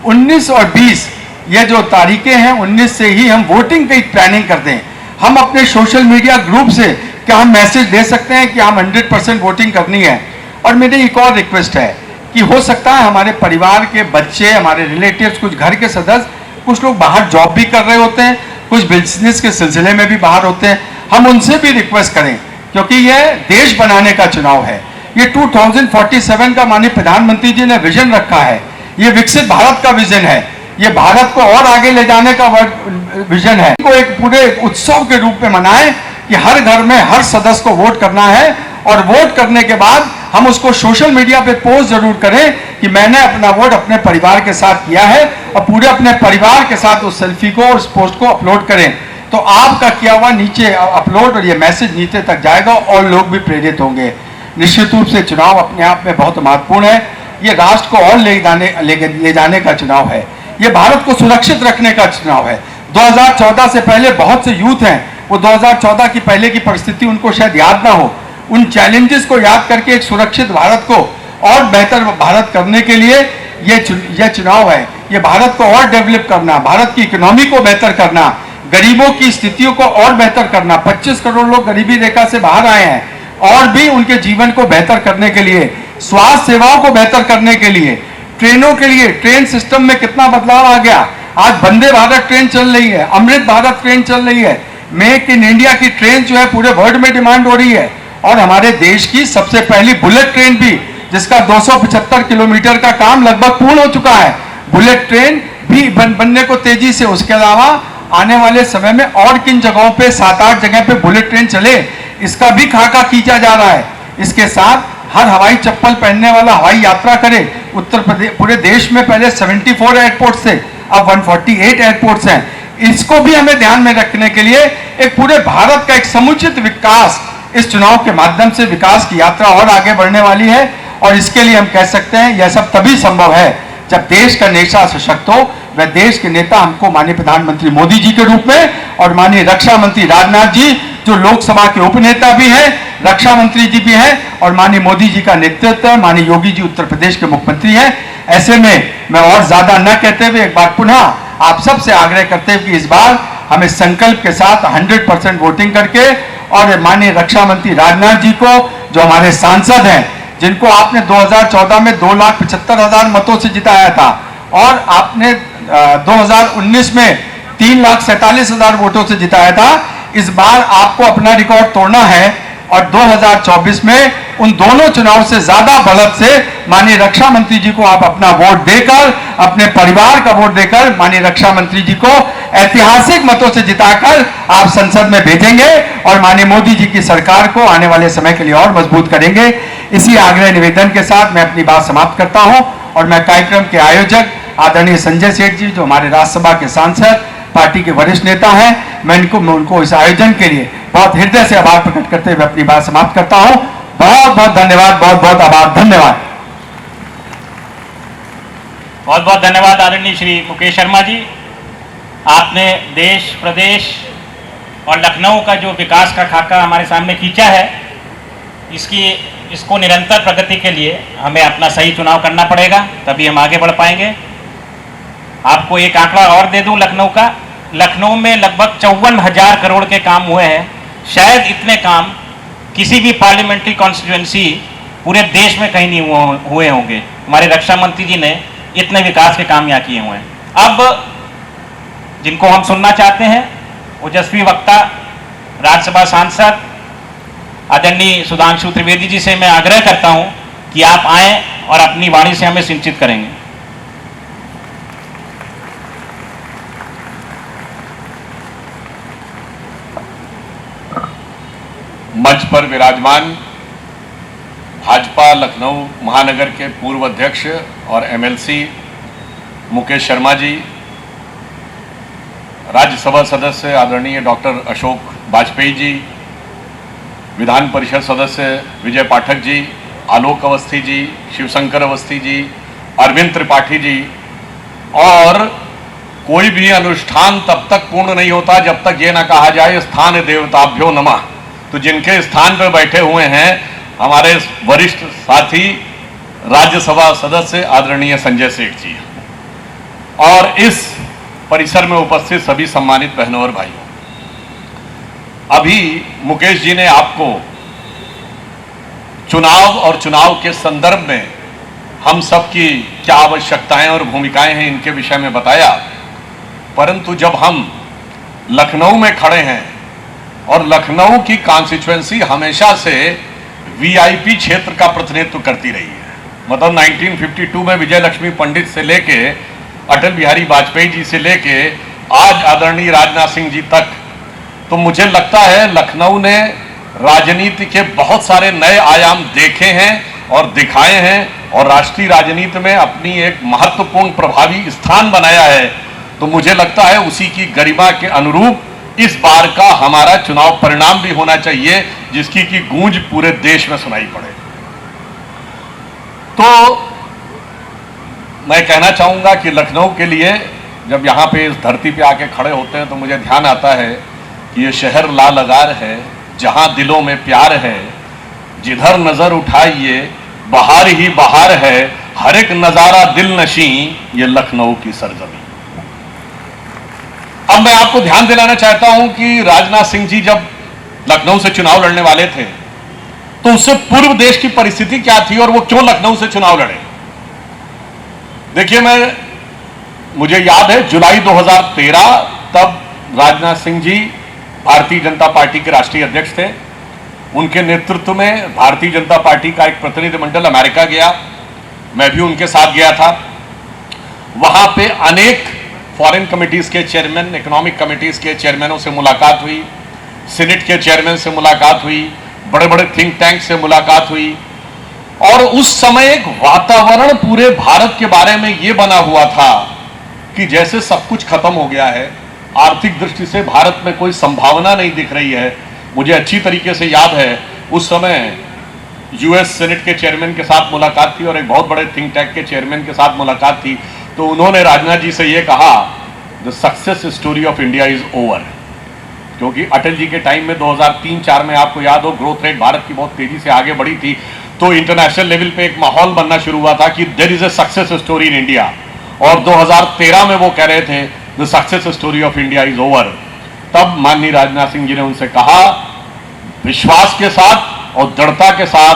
19 और 20 ये जो तारीखें हैं, 19 से ही हम वोटिंग की प्लानिंग करते हैं। हम अपने सोशल मीडिया ग्रुप से क्या हम मैसेज दे सकते हैं कि हम 100% वोटिंग करनी है। और मेरी एक और रिक्वेस्ट है कि हो सकता है हमारे परिवार के बच्चे, हमारे रिलेटिव्स, कुछ घर के सदस्य, कुछ लोग बाहर जॉब भी कर रहे होते हैं, कुछ बिजनेस के सिलसिले में भी बाहर होते हैं, हम उनसे भी रिक्वेस्ट करें, क्योंकि यह देश बनाने का चुनाव है। ये 2047 का माननीय प्रधानमंत्री जी ने विजन रखा है, ये विकसित भारत का विजन है, ये भारत को और आगे ले जाने का विजन है। को एक पूरे उत्सव के रूप में मनाएं कि हर घर में हर सदस्य को वोट करना है, और वोट करने के बाद हम उसको सोशल मीडिया पे पोस्ट जरूर करें कि मैंने अपना वोट अपने परिवार के साथ किया है और पूरे अपने परिवार के साथ उस सेल्फी को, उस पोस्ट को अपलोड करें, तो आपका किया हुआ नीचे अपलोड और ये मैसेज नीचे तक जाएगा और लोग भी प्रेरित होंगे। निश्चित रूप से चुनाव अपने आप में बहुत महत्वपूर्ण है। ये राष्ट्र को और ले जाने का चुनाव है। ये भारत को सुरक्षित रखने का चुनाव है। 2014 से पहले बहुत से यूथ हैं, वो 2014 की पहले की परिस्थिति उनको शायद याद ना हो। उन चैलेंजेस को याद करके एक सुरक्षित भारत को और बेहतर भारत करने के लिए ये चुनाव है। ये भारत को और डेवलप करना, भारत की इकोनॉमी को बेहतर करना, गरीबों की स्थितियों को और बेहतर करना। 25 करोड़ लोग गरीबी रेखा से बाहर आए हैं, और भी उनके जीवन को बेहतर करने के लिए, स्वास्थ्य सेवाओं को बेहतर करने के लिए, ट्रेनों के लिए, ट्रेन सिस्टम में कितना बदलाव आ गया। आज वंदे भारत ट्रेन चल रही है, अमृत भारत ट्रेन चल रही है, मेक इन इंडिया की ट्रेन जो है पूरे वर्ल्ड में डिमांड हो रही है। और हमारे देश की सबसे पहली बुलेट ट्रेन भी, जिसका 275 किलोमीटर का काम लगभग पूर्ण हो चुका है, बुलेट ट्रेन भी बनने को तेजी से। उसके अलावा आने वाले समय में और किन जगहों पे 7-8 जगह पे बुलेट ट्रेन चले, इसका भी खाका खींचा जा रहा है। इसके साथ हर हवाई चप्पल पहनने वाला हवाई यात्रा करे। उत्तर प्रदेश, पूरे देश में पहले 74 एयरपोर्ट थे, अब 148 एयरपोर्ट्स हैं। इसको भी हमें ध्यान में रखने के लिए एक पूरे भारत का एक समुचित विकास, इस चुनाव के माध्यम से विकास की यात्रा और आगे बढ़ने वाली है। और इसके लिए हम कह सकते हैं यह सब तभी संभव है जब देश का नेता सशक्त हो। वह देश के नेता हमको माननीय प्रधानमंत्री मोदी जी के रूप में, और माननीय रक्षा मंत्री राजनाथ जी जो लोकसभा के उपनेता भी हैं, रक्षा मंत्री जी भी हैं, और माननीय मोदी जी का नेतृत्व, माननीय योगी जी उत्तर प्रदेश के मुख्यमंत्री हैं। ऐसे में मैं और ज्यादा न कहते हुए एक बार पुनः आप सबसे आग्रह करते हुए कि इस बार हमें संकल्प के साथ 100% वोटिंग करके, और माननीय रक्षा मंत्री राजनाथ जी को जो हमारे सांसद हैं, जिनको आपने 2014 में 2,75,000 मतों से जिताया था, और आपने 2019 में 3,47,000 वोटों से जिताया था, इस बार आपको अपना रिकॉर्ड तोड़ना है। और 2024 में उन दोनों चुनाव से ज्यादा बढ़त से माननीय रक्षा मंत्री जी को आप अपना वोट देकर, अपने परिवार का वोट देकर माननीय रक्षा मंत्री जी को ऐतिहासिक मतों से जिताकर आप संसद में भेजेंगे, और माननीय मोदी जी की सरकार को आने वाले समय के लिए और मजबूत करेंगे। इसी आग्रह निवेदन के साथ मैं अपनी बात समाप्त करता हूं, और मैं कार्यक्रम के आयोजक आदरणीय संजय सेठ जी, जो हमारे राज्यसभा के सांसद, पार्टी के वरिष्ठ नेता हैं, मैं उनको इस आयोजन के लिए बहुत हृदय से आभार प्रकट करते हुए अपनी बात समाप्त करता हूं। बहुत बहुत धन्यवाद, बहुत बहुत आभार, धन्यवाद। बहुत बहुत धन्यवाद आदरणीय श्री मुकेश शर्मा जी। आपने देश, प्रदेश और लखनऊ का जो विकास का खाका हमारे सामने खींचा है, इसको निरंतर प्रगति के लिए हमें अपना सही चुनाव करना पड़ेगा, तभी हम आगे बढ़ पाएंगे। आपको एक आंकड़ा और दे दूं लखनऊ का। लखनऊ में लगभग 54,000 करोड़ के काम हुए हैं। शायद इतने काम किसी भी पार्लियामेंट्री कॉन्स्टिट्यूएंसी पूरे देश में कहीं नहीं हुए होंगे। हमारे रक्षा मंत्री जी ने इतने विकास के काम यहाँ किए हुए हैं। अब जिनको हम सुनना चाहते हैं, ओजस्वी वक्ता, राज्यसभा सांसद आदरणीय सुधांशु त्रिवेदी जी से मैं आग्रह करता हूं कि आप आएं और अपनी वाणी से हमें सिंचित करेंगे। मंच पर विराजमान भाजपा लखनऊ महानगर के पूर्व अध्यक्ष और एमएलसी मुकेश शर्मा जी, राज्यसभा सदस्य आदरणीय डॉक्टर अशोक वाजपेयी जी, विधान परिषद सदस्य विजय पाठक जी, आलोक अवस्थी जी, शिवशंकर अवस्थी जी, अरविंद त्रिपाठी जी। और कोई भी अनुष्ठान तब तक पूर्ण नहीं होता जब तक ये ना कहा जाए स्थान देवताभ्यो नमः। तो जिनके स्थान पर बैठे हुए हैं हमारे वरिष्ठ साथी राज्यसभा सदस्य आदरणीय संजय सेठ जी, और इस परिसर में उपस्थित सभी सम्मानित बहनों और भाइयों, अभी मुकेश जी ने आपको चुनाव और चुनाव के संदर्भ में हम सब की क्या आवश्यकताएं और भूमिकाएं हैं इनके विषय में बताया। परंतु जब हम लखनऊ में खड़े हैं, और लखनऊ की कॉन्स्टिट्यूएंसी हमेशा से वीआईपी क्षेत्र का प्रतिनिधित्व करती रही है, मतलब 1952 में विजय लक्ष्मी पंडित से लेके अटल बिहारी वाजपेयी जी से लेके आज आदरणीय राजनाथ सिंह जी तक, तो मुझे लगता है लखनऊ ने राजनीति के बहुत सारे नए आयाम देखे हैं और दिखाए हैं और राष्ट्रीय राजनीति में अपनी एक महत्वपूर्ण प्रभावी स्थान बनाया है, तो मुझे लगता है उसी की गरिमा के अनुरूप इस बार का हमारा चुनाव परिणाम भी होना चाहिए, जिसकी की गूंज पूरे देश में सुनाई पड़े। तो मैं कहना चाहूंगा कि लखनऊ के लिए जब यहां पे इस धरती पे आके खड़े होते हैं तो मुझे ध्यान आता है कि ये शहर लालगार है, जहां दिलों में प्यार है, जिधर नजर उठाइए बहार ही बहार है, हर एक नजारा दिल नशी ये लखनऊ की सरजमी। अब मैं आपको ध्यान दिलाना चाहता हूं कि राजनाथ सिंह जी जब लखनऊ से चुनाव लड़ने वाले थे तो उससे पूर्व देश की परिस्थिति क्या थी और वो क्यों लखनऊ से चुनाव लड़े। देखिए, मुझे याद है जुलाई 2013, तब राजनाथ सिंह जी भारतीय जनता पार्टी के राष्ट्रीय अध्यक्ष थे। उनके नेतृत्व में भारतीय जनता पार्टी का एक प्रतिनिधिमंडल अमेरिका गया, मैं भी उनके साथ गया था। वहां पे अनेक फॉरेन कमिटीज के चेयरमैन, इकोनॉमिक कमिटीज के चेयरमैनों से मुलाकात हुई, सीनेट के चेयरमैन से मुलाकात हुई, बड़े बड़े थिंक टैंक से मुलाकात हुई, और उस समय एक वातावरण पूरे भारत के बारे में यह बना हुआ था कि जैसे सब कुछ खत्म हो गया है, आर्थिक दृष्टि से भारत में कोई संभावना नहीं दिख रही है। मुझे अच्छी तरीके से याद है उस समय यूएस सीनेट के चेयरमैन के साथ मुलाकात थी और एक बहुत बड़े थिंक टैंक के चेयरमैन के साथ मुलाकात थी, तो उन्होंने राजनाथ जी से यह कहा, the success story of India is over. क्योंकि अटल जी के टाइम में 2003-4 में आपको याद हो ग्रोथ रेट भारत की बहुत तेजी से आगे बढ़ी थी, तो इंटरनेशनल लेवल पे एक माहौल बनना शुरू हुआ था कि there is a success story in India. और 2013 में वो कह रहे थे the success story of India is over. तब माननीय राजनाथ सिंह जी ने उनसे कहा विश्वास के साथ और दृढ़ता के साथ,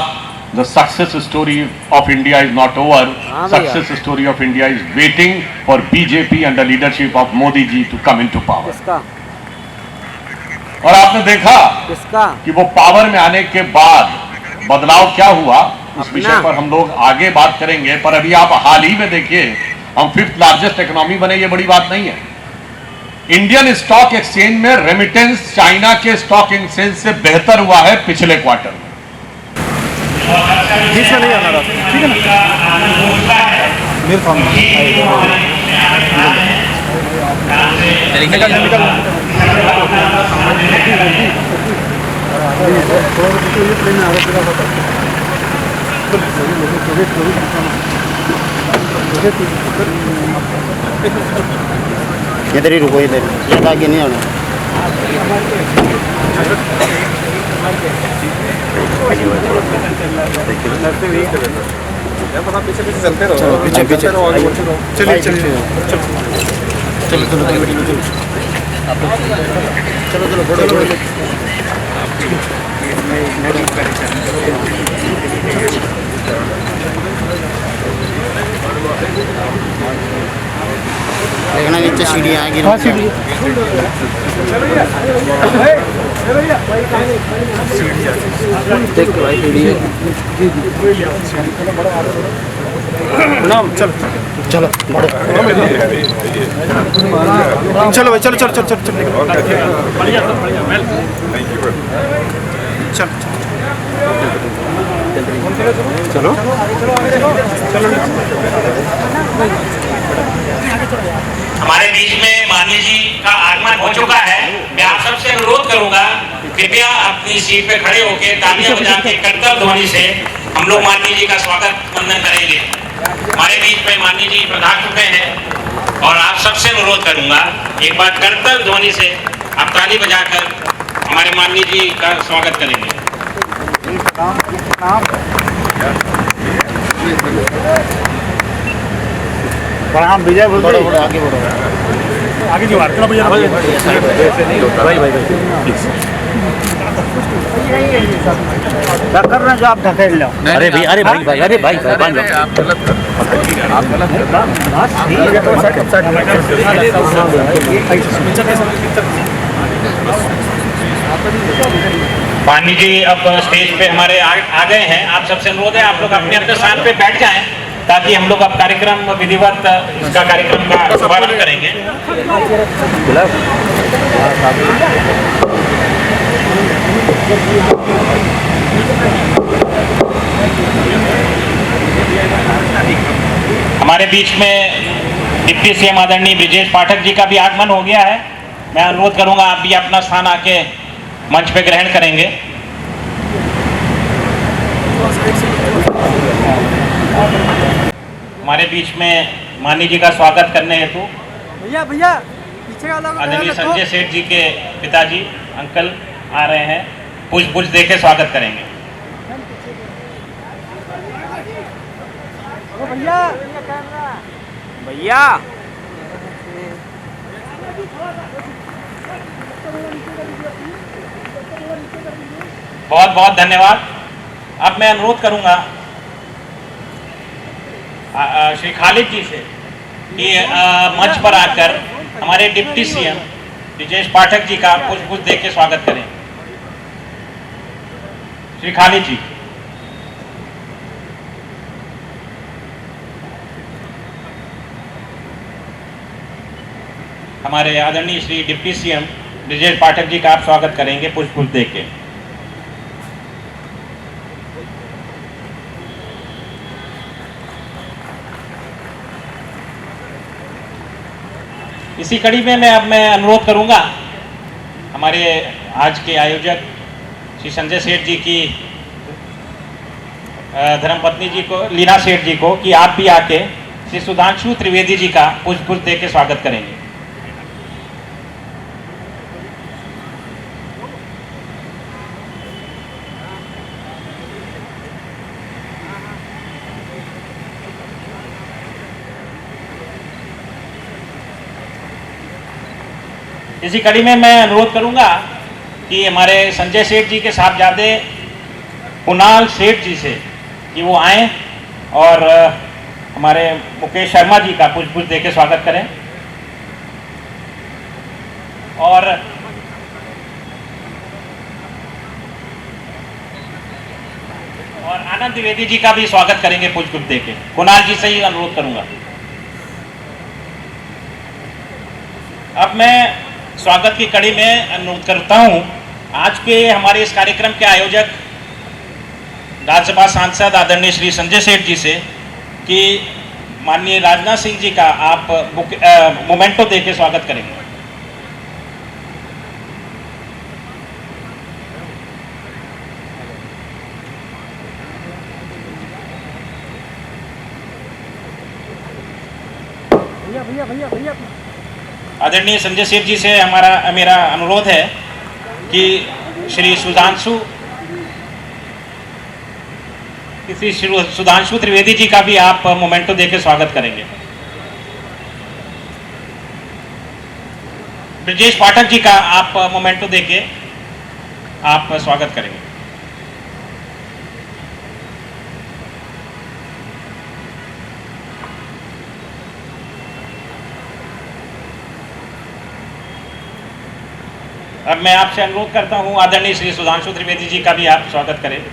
the success story of India is not over, success story of India is waiting for BJP under leadership of Modi ji to come into power. और आपने देखा कि वो पावर में आने के बाद बदलाव क्या हुआ, इस विषय पर हम लोग आगे बात करेंगे। पर अभी आप हाल ही में देखिए, हम 5th लार्जेस्ट इकोनॉमी बने, ये बड़ी बात नहीं है। इंडियन स्टॉक एक्सचेंज में रेमिटेंस चाइना के स्टॉक एक्सचेंज से बेहतर हुआ है पिछले क्वार्टर में। बीच में नहीं आना रहा, ठीक है ना, मेरे सामने इधर ही रुको, इधर ज़्यादा आगे नहीं आना। पीछे पीछे चलते रहो, पीछे पीछे चलिए चलिए चलो चलो चलो चलो चलो देखना नीचे सीढ़ियाँ गिर चलो चलो भाई चलो चलो चलो चलो चलो हमारे बीच में माननीय जी का आगमन हो चुका है। मैं आप सबसे अनुरोध करूंगा, कृपया अपनी सीट पे खड़े होकर तालियां बजा के करतल ध्वनि से हम लोग माननीय जी का स्वागत वंदन करेंगे। हमारे बीच में माननीय जी पधार चुके हैं और आप सबसे अनुरोध करूंगा एक बार करतल ध्वनि से आप ताली बजाकर हमारे माननीय जी का स्वागत करेंगे। प्रणाम विजय बोल रहे हैं, आगे बढ़ो, आगे जो वार्ता भैया भाई क्या कर रहे हैं जो आप ढकेल लो। अरे भाई अरे भाई भाई अरे भाई माननीय जी अब स्टेज पे हमारे आ गए हैं। आप सबसे अनुरोध है आप लोग अपने अपने स्थान पे बैठ जाएं ताकि हम लोग अब कार्यक्रम विधिवत इसका कार्यक्रम का शुभारंभ करेंगे। हमारे बीच में डिप्टी सीएम आदरणीय ब्रिजेश पाठक जी का भी आगमन हो गया है। मैं अनुरोध करूंगा आप भी अपना स्थान आके मंच पे ग्रहण करेंगे। हमारे बीच में मानी जी का स्वागत करने हेतु भैया पीछे का लोग आदरणीय संजय सेठ जी के पिताजी अंकल आ रहे हैं, पुष्प देके स्वागत करेंगे। भैया बहुत बहुत धन्यवाद। अब मैं अनुरोध करूंगा श्री खालिद जी से कि मंच पर आकर हमारे डिप्टी सीएम ब्रिजेश पाठक जी का पुष्प दे के स्वागत करें। श्री खालिद जी। हमारे आदरणीय श्री डिप्टी सीएम ब्रिजेश पाठक जी का आप स्वागत करेंगे पुष्प दे के। इसी कड़ी में मैं अनुरोध करूंगा हमारे आज के आयोजक श्री संजय सेठ जी की धर्मपत्नी जी को, लीना सेठ जी को, कि आप भी आके श्री सुधांशु त्रिवेदी जी का पुष्प दे के स्वागत करेंगे। इसी कड़ी में मैं अनुरोध करूंगा कि हमारे संजय सेठ जी के साहबजादे कुणाल सेठ जी से कि वो आएं और हमारे मुकेश शर्मा जी का पुष्प दे के स्वागत करें, और आनंद द्विवेदी जी का भी स्वागत करेंगे पुष्प दे के। कुणाल जी से ही अनुरोध करूंगा। अब मैं स्वागत की कड़ी में अनुरोध करता हूं आज के हमारे इस कार्यक्रम के आयोजक राज्यसभा सांसद आदरणीय श्री संजय सेठ जी से कि माननीय राजनाथ सिंह जी का आप मोमेंटो दे के स्वागत करेंगे। भैया आदरणीय संजय सेठ जी से मेरा अनुरोध है कि श्री सुधांशु त्रिवेदी जी का भी आप मोमेंटो देके स्वागत करेंगे। ब्रिजेश पाठक जी का आप मोमेंटो देके आप स्वागत करेंगे। अब मैं आपसे अनुरोध करता हूं आदरणीय श्री सुधांशु त्रिवेदी जी का भी आप स्वागत करें।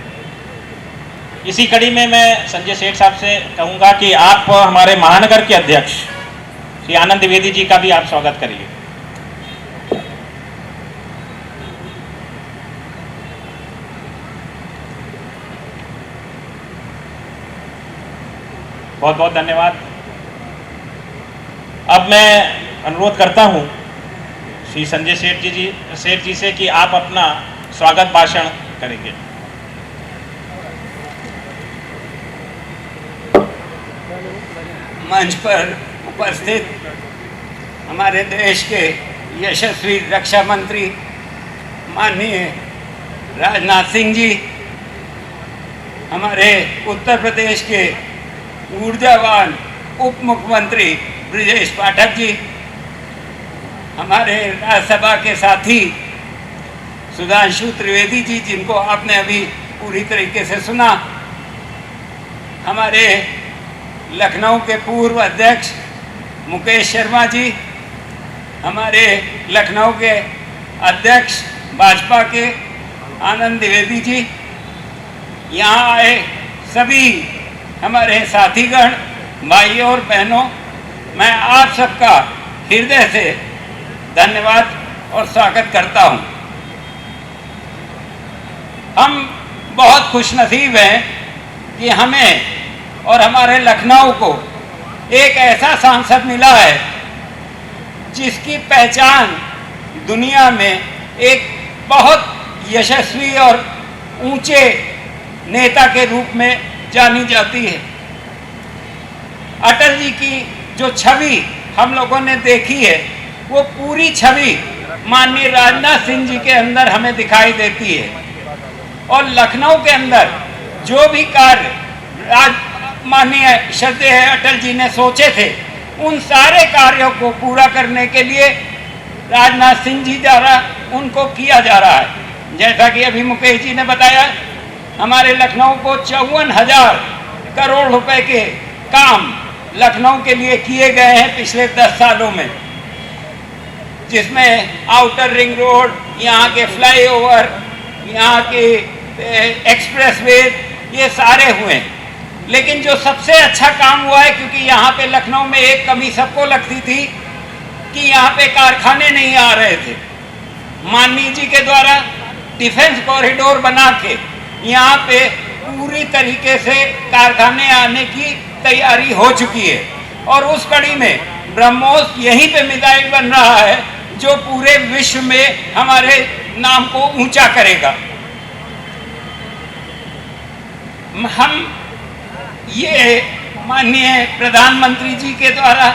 इसी कड़ी में मैं संजय सेठ साहब से कहूंगा कि आप हमारे महानगर के अध्यक्ष श्री आनंद द्विवेदी जी का भी आप स्वागत करिए। बहुत बहुत धन्यवाद। अब मैं अनुरोध करता हूं श्री संजय सेठ जी से कि आप अपना स्वागत भाषण करेंगे। मंच पर उपस्थित हमारे देश के यशस्वी रक्षा मंत्री माननीय राजनाथ सिंह जी, हमारे उत्तर प्रदेश के ऊर्जावान उप मुख्यमंत्री ब्रिजेश पाठक जी, हमारे राज्यसभा के साथी सुधांशु त्रिवेदी जी जिनको आपने अभी पूरी तरीके से सुना, हमारे लखनऊ के पूर्व अध्यक्ष मुकेश शर्मा जी, हमारे लखनऊ के अध्यक्ष भाजपा के आनंद द्विवेदी जी, यहाँ आए सभी हमारे साथीगण, भाइयों और बहनों, मैं आप सबका हृदय से धन्यवाद और स्वागत करता हूँ। हम बहुत खुशनसीब हैं कि हमें और हमारे लखनऊ को एक ऐसा सांसद मिला है जिसकी पहचान दुनिया में एक बहुत यशस्वी और ऊंचे नेता के रूप में जानी जाती है। अटल जी की जो छवि हम लोगों ने देखी है, वो पूरी छवि माननीय राजनाथ सिंह जी के अंदर हमें दिखाई देती है। और लखनऊ के अंदर जो भी कार्य माननीय श्रद्धेय अटल जी ने सोचे थे, उन सारे कार्यों को पूरा करने के लिए राजनाथ सिंह जी द्वारा उनको किया जा रहा है। जैसा कि अभी मुकेश जी ने बताया, हमारे लखनऊ को 54,000 करोड़ रुपए के काम लखनऊ के लिए किए गए हैं पिछले 10 सालों में, जिसमें आउटर रिंग रोड, यहाँ के फ्लाईओवर, यहाँ के एक्सप्रेसवे, ये सारे हुए। लेकिन जो सबसे अच्छा काम हुआ है, क्योंकि यहाँ पे लखनऊ में एक कमी सबको लगती थी कि यहाँ पे कारखाने नहीं आ रहे थे, माननीय जी के द्वारा डिफेंस कॉरिडोर बना के यहाँ पे पूरी तरीके से कारखाने आने की तैयारी हो चुकी है। और उस कड़ी में ब्रह्मोस यहीं पे मिसाइल बन रहा है जो पूरे विश्व में हमारे नाम को ऊंचा करेगा। हम ये माननीय प्रधानमंत्री जी के द्वारा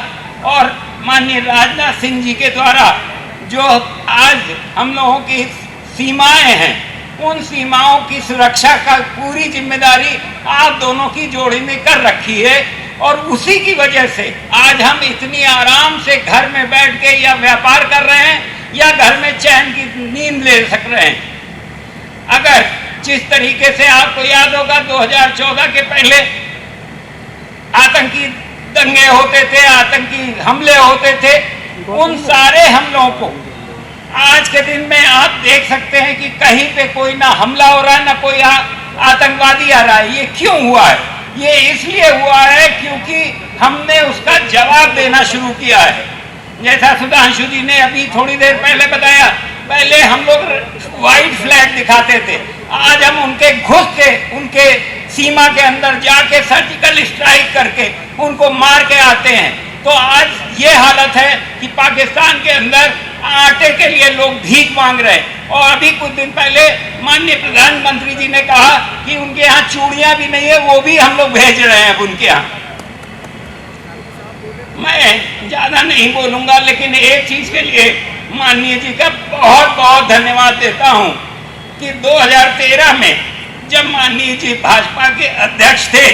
और माननीय राजनाथ सिंह जी के द्वारा जो आज हम लोगों की सीमाएं हैं, उन सीमाओं की सुरक्षा का पूरी जिम्मेदारी आप दोनों की जोड़ी में कर रखी है। और उसी की वजह से आज हम इतनी आराम से घर में बैठ के या व्यापार कर रहे हैं या घर में चैन की नींद ले सक रहे हैं। अगर जिस तरीके से आपको याद होगा 2014 के पहले आतंकी दंगे होते थे, आतंकी हमले होते थे, उन सारे हमलों को आज के दिन में आप देख सकते हैं कि कहीं पे कोई ना हमला हो रहा है, ना कोई आतंकवादी आ रहा है। ये क्यों हुआ है? ये इसलिए हुआ है क्योंकि हमने उसका जवाब देना शुरू किया है। जैसा सुधांशु जी ने अभी थोड़ी देर पहले बताया, पहले हम लोग व्हाइट फ्लैग दिखाते थे, आज हम उनके घुस के उनके सीमा के अंदर जाके सर्जिकल स्ट्राइक करके उनको मार के आते हैं। तो आज ये हालत है कि पाकिस्तान के अंदर आटे के लिए लोग भीख मांग रहे हैं। और अभी कुछ दिन पहले माननीय प्रधानमंत्री जी ने कहा कि उनके यहाँ चूड़ियां भी नहीं है, वो भी हम लोग भेज रहे हैं अब उनके यहाँ। मैं ज्यादा नहीं बोलूंगा, लेकिन एक चीज के लिए माननीय जी का बहुत बहुत धन्यवाद देता हूं कि 2013 में जब माननीय जी भाजपा के अध्यक्ष थे,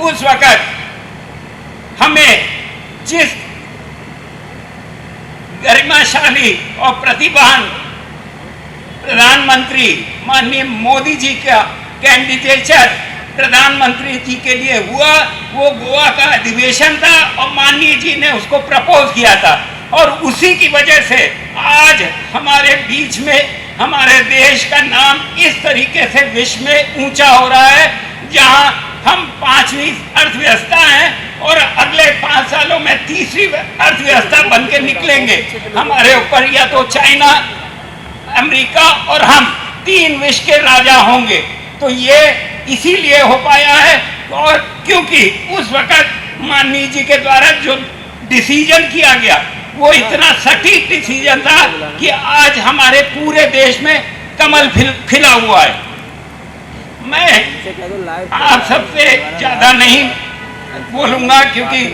उस वक्त हमें जिस गरिमाशाली और प्रतिभावान प्रधानमंत्री माननीय मोदी जी का कैंडिडेचर प्रधानमंत्री जी के लिए हुआ, वो गोवा का अधिवेशन था और माननीय जी ने उसको प्रपोज किया था। और उसी की वजह से आज हमारे बीच में हमारे देश का नाम इस तरीके से विश्व में ऊंचा हो रहा है, जहां हम 5वीं अर्थव्यवस्था हैं और अगले 5 सालों में 3री अर्थव्यवस्था बन के निकलेंगे। हमारे ऊपर या तो चाइना, अमेरिका और हम 3 विश्व के राजा होंगे। तो ये इसीलिए हो पाया है और क्योंकि उस वक्त माननीय जी के द्वारा जो डिसीजन किया गया वो इतना सटीक डिसीजन था कि आज हमारे पूरे देश में कमल खिला हुआ है। मैं आप सबसे ज्यादा नहीं बोलूंगा क्योंकि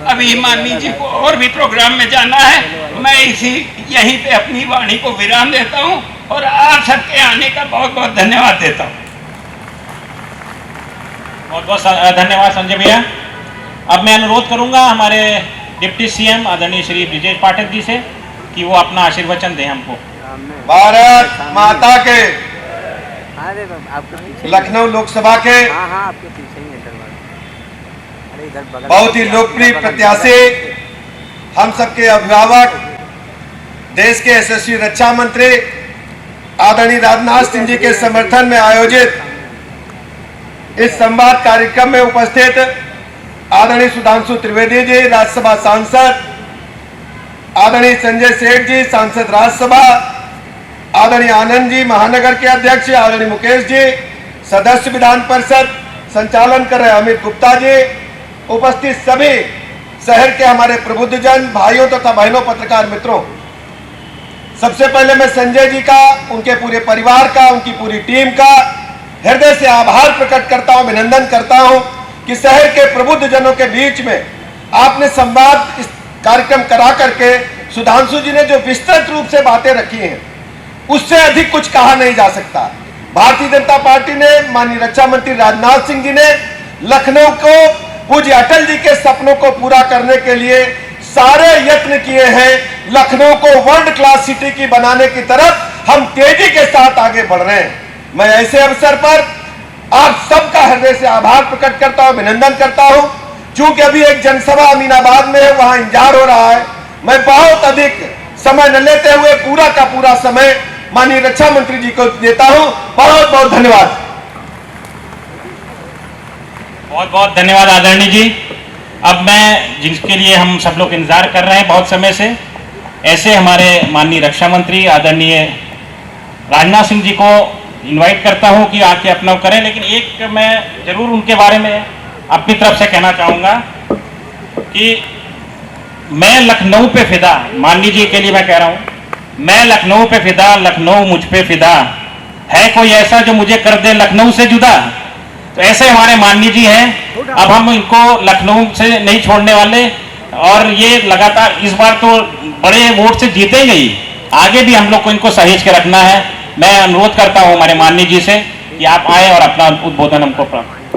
अभी माननीय जी को और भी प्रोग्राम में जाना है। मैं यहीं पे अपनी वाणी को विराम देता हूं और आप सबके आने का बहुत बहुत धन्यवाद देता हूं। बहुत बहुत धन्यवाद संजय भैया। अब मैं अनुरोध करूंगा हमारे डिप्टी सीएम आदरणीय श्री ब्रिजेश पाठक जी से कि वो अपना आशीर्वचन दें हमको। भारत माता के, लखनऊ लोकसभा के बहुत ही लोकप्रिय प्रत्याशी, हम सबके अभिभावक, देश के यशस्वी रक्षा मंत्री आदरणीय राजनाथ सिंह जी के समर्थन में आयोजित इस संवाद कार्यक्रम में उपस्थित आदरणीय सुधांशु त्रिवेदी जी, राज्यसभा सांसद, आदरणीय संजय सेठ जी, सांसद राज्यसभा, आदरणीय आनंद जी, महानगर के अध्यक्ष, आदरणीय मुकेश जी, सदस्य विधान परिषद, संचालन कर रहे अमित गुप्ता जी, उपस्थित सभी शहर के हमारे प्रबुद्धजन भाइयों तथा बहनों पत्रकार मित्रों, सबसे पहले मैं संजय जी का, उनके पूरे परिवार का, उनकी पूरी टीम का हृदय से आभार प्रकट करता हूं, अभिनंदन करता हूं कि शहर के प्रबुद्धजनों के बीच में आपने संवाद इस कार्यक्रम करा करके सुधांशु जी ने जो विस्तृत रूप से बातें रखी हैं, उससे अधिक कुछ कहा नहीं जा सकता। भारतीय जनता पार्टी ने, माननीय रक्षा मंत्री राजनाथ सिंह जी ने लखनऊ को पूज्य अटल जी के सपनों को पूरा करने के लिए सारे यत्न किए हैं। लखनऊ को वर्ल्ड क्लास सिटी की बनाने की तरफ हम तेजी के साथ आगे बढ़ रहे हैं। मैं ऐसे अवसर पर आप सबका हृदय से आभार प्रकट करता हूं, अभिनंदन करता हूं। चूंकि अभी एक जनसभा अमीनाबाद में है, वहां इंतजार हो रहा है, मैं बहुत अधिक समय न लेते हुए पूरा का पूरा समय माननीय रक्षा मंत्री जी को देता हूं। बहुत बहुत धन्यवाद। बहुत बहुत धन्यवाद आदरणीय जी। अब मैं, जिसके लिए हम सब लोग इंतजार कर रहे हैं बहुत समय से, ऐसे हमारे माननीय रक्षा मंत्री आदरणीय राजनाथ सिंह जी को इनवाइट करता हूं कि आके अपना करें। लेकिन एक मैं जरूर उनके बारे में अपनी तरफ से कहना चाहूँगा कि मैं लखनऊ पे फिदा, माननीय जी के लिए मैं कह रहा हूँ, मैं लखनऊ पे फिदा, लखनऊ मुझ पे फिदा, है कोई ऐसा जो मुझे कर दे लखनऊ से जुदा। तो ऐसे हमारे माननीय जी हैं। अब हम इनको लखनऊ से नहीं छोड़ने वाले, और ये लगातार इस बार तो बड़े वोट से जीतेंगे ही, आगे भी हम लोग को इनको सहेज के रखना है। मैं अनुरोध करता हूं हमारे माननीय जी से कि आप आए और अपना उद्बोधन हमको प्राप्त।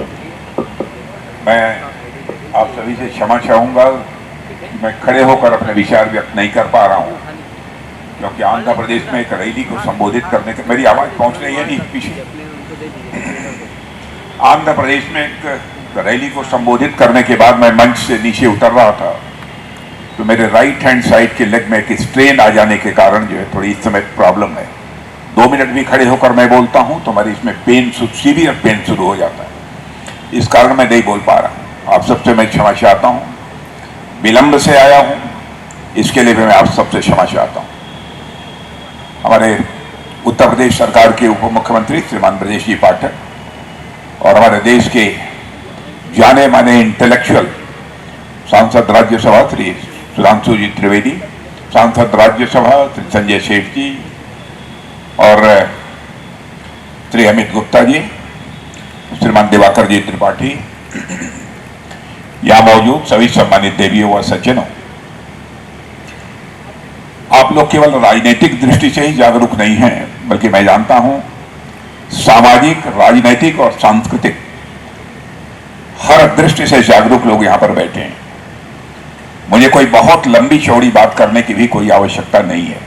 मैं आप सभी से क्षमा चाहूँगा कि मैं खड़े होकर अपने विचार व्यक्त नहीं कर पा रहा हूँ, क्योंकि आंध्र प्रदेश में एक रैली को संबोधित करने के, मेरी आवाज़ पहुँच रही है नहीं पीछे, आंध्र प्रदेश में एक रैली को संबोधित करने के बाद मैं मंच से नीचे उतर रहा था, तो मेरे राइट हैंड साइड के लेग में एक स्ट्रेन आ जाने के कारण जो है थोड़ी इस समय प्रॉब्लम है। 2 मिनट भी खड़े होकर मैं बोलता हूँ तो हमारी इसमें पेन, सीवियर पेन शुरू हो जाता है, इस कारण मैं नहीं बोल पा रहा हूँ। आप सबसे मैं क्षमा चाहता हूँ, विलंब से आया हूँ, इसके लिए भी मैं आप सबसे क्षमा चाहता हूँ। हमारे उत्तर प्रदेश सरकार के उप मुख्यमंत्री श्रीमान ब्रजेश जी पाठक और हमारे देश के जाने माने इंटेलेक्चुअल सांसद राज्यसभा श्री सुधांशु जी त्रिवेदी, सांसद राज्यसभा श्री संजय सेठ जी और श्री अमित गुप्ता जी, श्रीमान दिवाकर जी त्रिपाठी, यहाँ मौजूद सभी सम्मानित देवियों व सज्जनों, आप लोग केवल राजनीतिक दृष्टि से ही जागरूक नहीं हैं, बल्कि मैं जानता हूं सामाजिक, राजनीतिक और सांस्कृतिक हर दृष्टि से जागरूक लोग यहां पर बैठे हैं। मुझे कोई बहुत लंबी चौड़ी बात करने की भी कोई आवश्यकता नहीं है,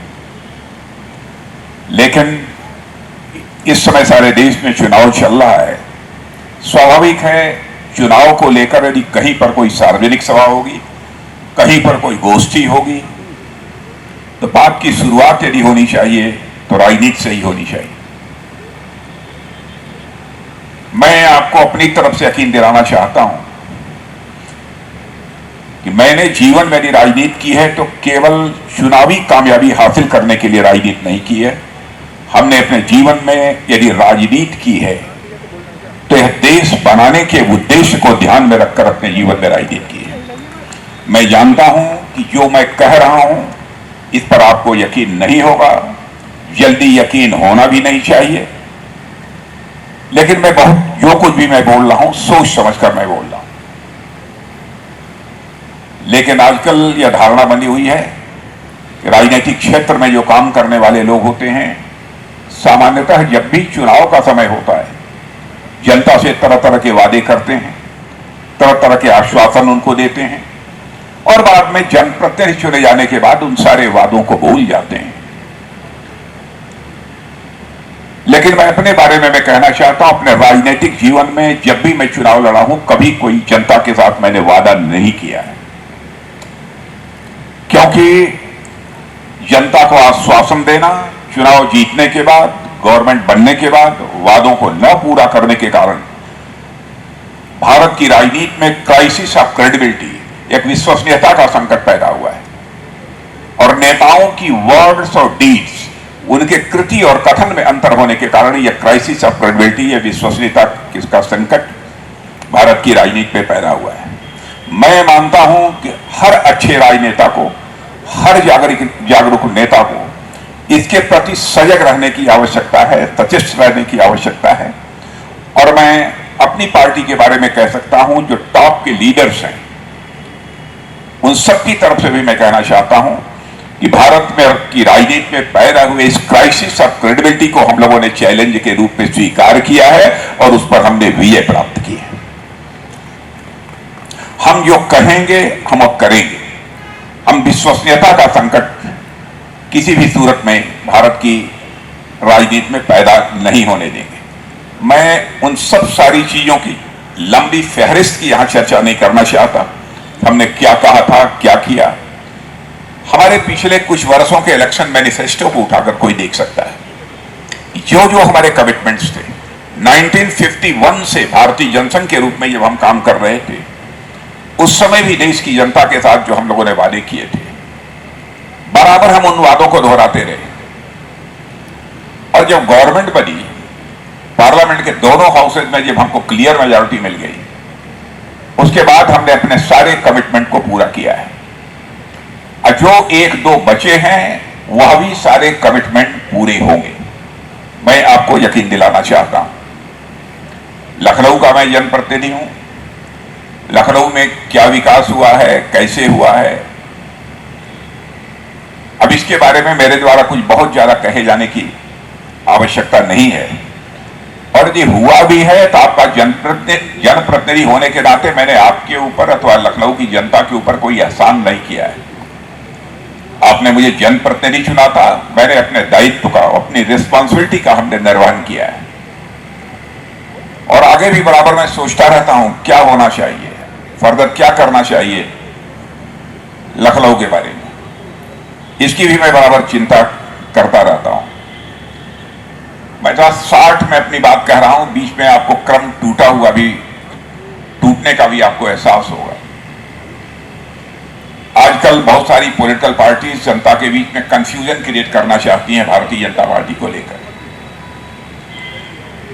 लेकिन इस समय सारे देश में चुनाव चल रहा है। स्वाभाविक है चुनाव को लेकर यदि कहीं पर कोई सार्वजनिक सभा होगी, कहीं पर कोई गोष्ठी होगी, तो बात की शुरुआत यदि होनी चाहिए तो राजनीति से ही होनी चाहिए। मैं आपको अपनी तरफ से यकीन दिलाना चाहता हूं कि मैंने जीवन में यदि राजनीति की है तो केवल चुनावी कामयाबी हासिल करने के लिए राजनीति नहीं की है। हमने अपने जीवन में यदि राजनीति की है तो यह देश बनाने के उद्देश्य को ध्यान में रखकर अपने जीवन में राजनीति की है। मैं जानता हूं कि जो मैं कह रहा हूं इस पर आपको यकीन नहीं होगा, जल्दी यकीन होना भी नहीं चाहिए, लेकिन मैं बहुत जो कुछ भी मैं बोल रहा हूं सोच समझकर मैं बोल रहा हूं। लेकिन आजकल यह धारणा बनी हुई है कि राजनीतिक क्षेत्र में जो काम करने वाले लोग होते हैं, सामान्यतः जब भी चुनाव का समय होता है जनता से तरह तरह के वादे करते हैं, तरह तरह के आश्वासन उनको देते हैं, और बाद में जनप्रतिनिधि चुने जाने के बाद उन सारे वादों को भूल जाते हैं। लेकिन मैं अपने बारे में मैं कहना चाहता हूं, अपने राजनीतिक जीवन में जब भी मैं चुनाव लड़ा हूं, कभी कोई जनता के साथ मैंने वादा नहीं किया है, क्योंकि जनता को आश्वासन देना, चुनाव जीतने के बाद, गवर्नमेंट बनने के बाद वादों को न पूरा करने के कारण भारत की राजनीति में क्राइसिस ऑफ क्रेडिबिलिटी, एक विश्वसनीयता का संकट पैदा हुआ है। और नेताओं की वर्ड्स और डीड्स, उनके कृति और कथन में अंतर होने के कारण यह क्राइसिस ऑफ क्रेडिबिलिटी, यह विश्वसनीयता का संकट भारत की राजनीति पे पैदा हुआ है। मैं मानता हूं कि हर अच्छे राजनेता को, हर जागरूक नेता को इसके प्रति सजग रहने की आवश्यकता है, सचेत रहने की आवश्यकता है। और मैं अपनी पार्टी के बारे में कह सकता हूं, जो टॉप के लीडर्स हैं उन सबकी तरफ से भी मैं कहना चाहता हूं कि भारत में की राजनीति में पैदा हुए इस क्राइसिस ऑफ क्रेडिबिलिटी को हम लोगों ने चैलेंज के रूप में स्वीकार किया है और उस पर हमने विजय प्राप्त की है। हम जो कहेंगे हम अब करेंगे। हम विश्वसनीयता का संकट किसी भी सूरत में भारत की राजनीति में पैदा नहीं होने देंगे। मैं उन सब सारी चीजों की लंबी फहरिस्त की यहां चर्चा नहीं करना चाहता। हमने क्या कहा था, क्या किया। हमारे पिछले कुछ वर्षों के इलेक्शन मैनिफेस्टो को उठाकर कोई देख सकता है। जो जो हमारे कमिटमेंट्स थे 1951 से भारतीय जनसंघ के रूप में जब हम काम कर रहे थे, उस समय भी देश की जनता के साथ जो हम लोगों ने वादे किए थे, बराबर हम उन वादों को दोहराते रहे। और जब गवर्नमेंट बनी, पार्लियामेंट के दोनों हाउसेज में जब हमको क्लियर मेजॉरिटी मिल गई, उसके बाद हमने अपने सारे कमिटमेंट को पूरा किया है। और जो एक दो बचे हैं वह भी सारे कमिटमेंट पूरे होंगे। मैं आपको यकीन दिलाना चाहता हूं। लखनऊ का मैं जनप्रतिनिधि हूं। लखनऊ में क्या विकास हुआ है, कैसे हुआ है, अब इसके बारे में मेरे द्वारा कुछ बहुत ज्यादा कहे जाने की आवश्यकता नहीं है। और यदि हुआ भी है तो आपका जनप्रतिनिधि होने के नाते मैंने आपके ऊपर अथवा लखनऊ की जनता के ऊपर कोई एहसान नहीं किया है। आपने मुझे जनप्रतिनिधि चुना था, मैंने अपने दायित्व का, अपनी रिस्पॉन्सिबिलिटी का हमने निर्वहन किया है। और आगे भी बराबर मैं सोचता रहता हूं क्या होना चाहिए, फर्दर क्या करना चाहिए लखनऊ के बारे में, इसकी भी मैं बराबर चिंता करता रहता हूं। मैं 60 में अपनी बात कह रहा हूं, बीच में आपको क्रम टूटा हुआ भी, टूटने का भी आपको एहसास होगा। आजकल बहुत सारी पॉलिटिकल पार्टीज जनता के बीच में कंफ्यूजन क्रिएट करना चाहती हैं भारतीय जनता पार्टी को लेकर।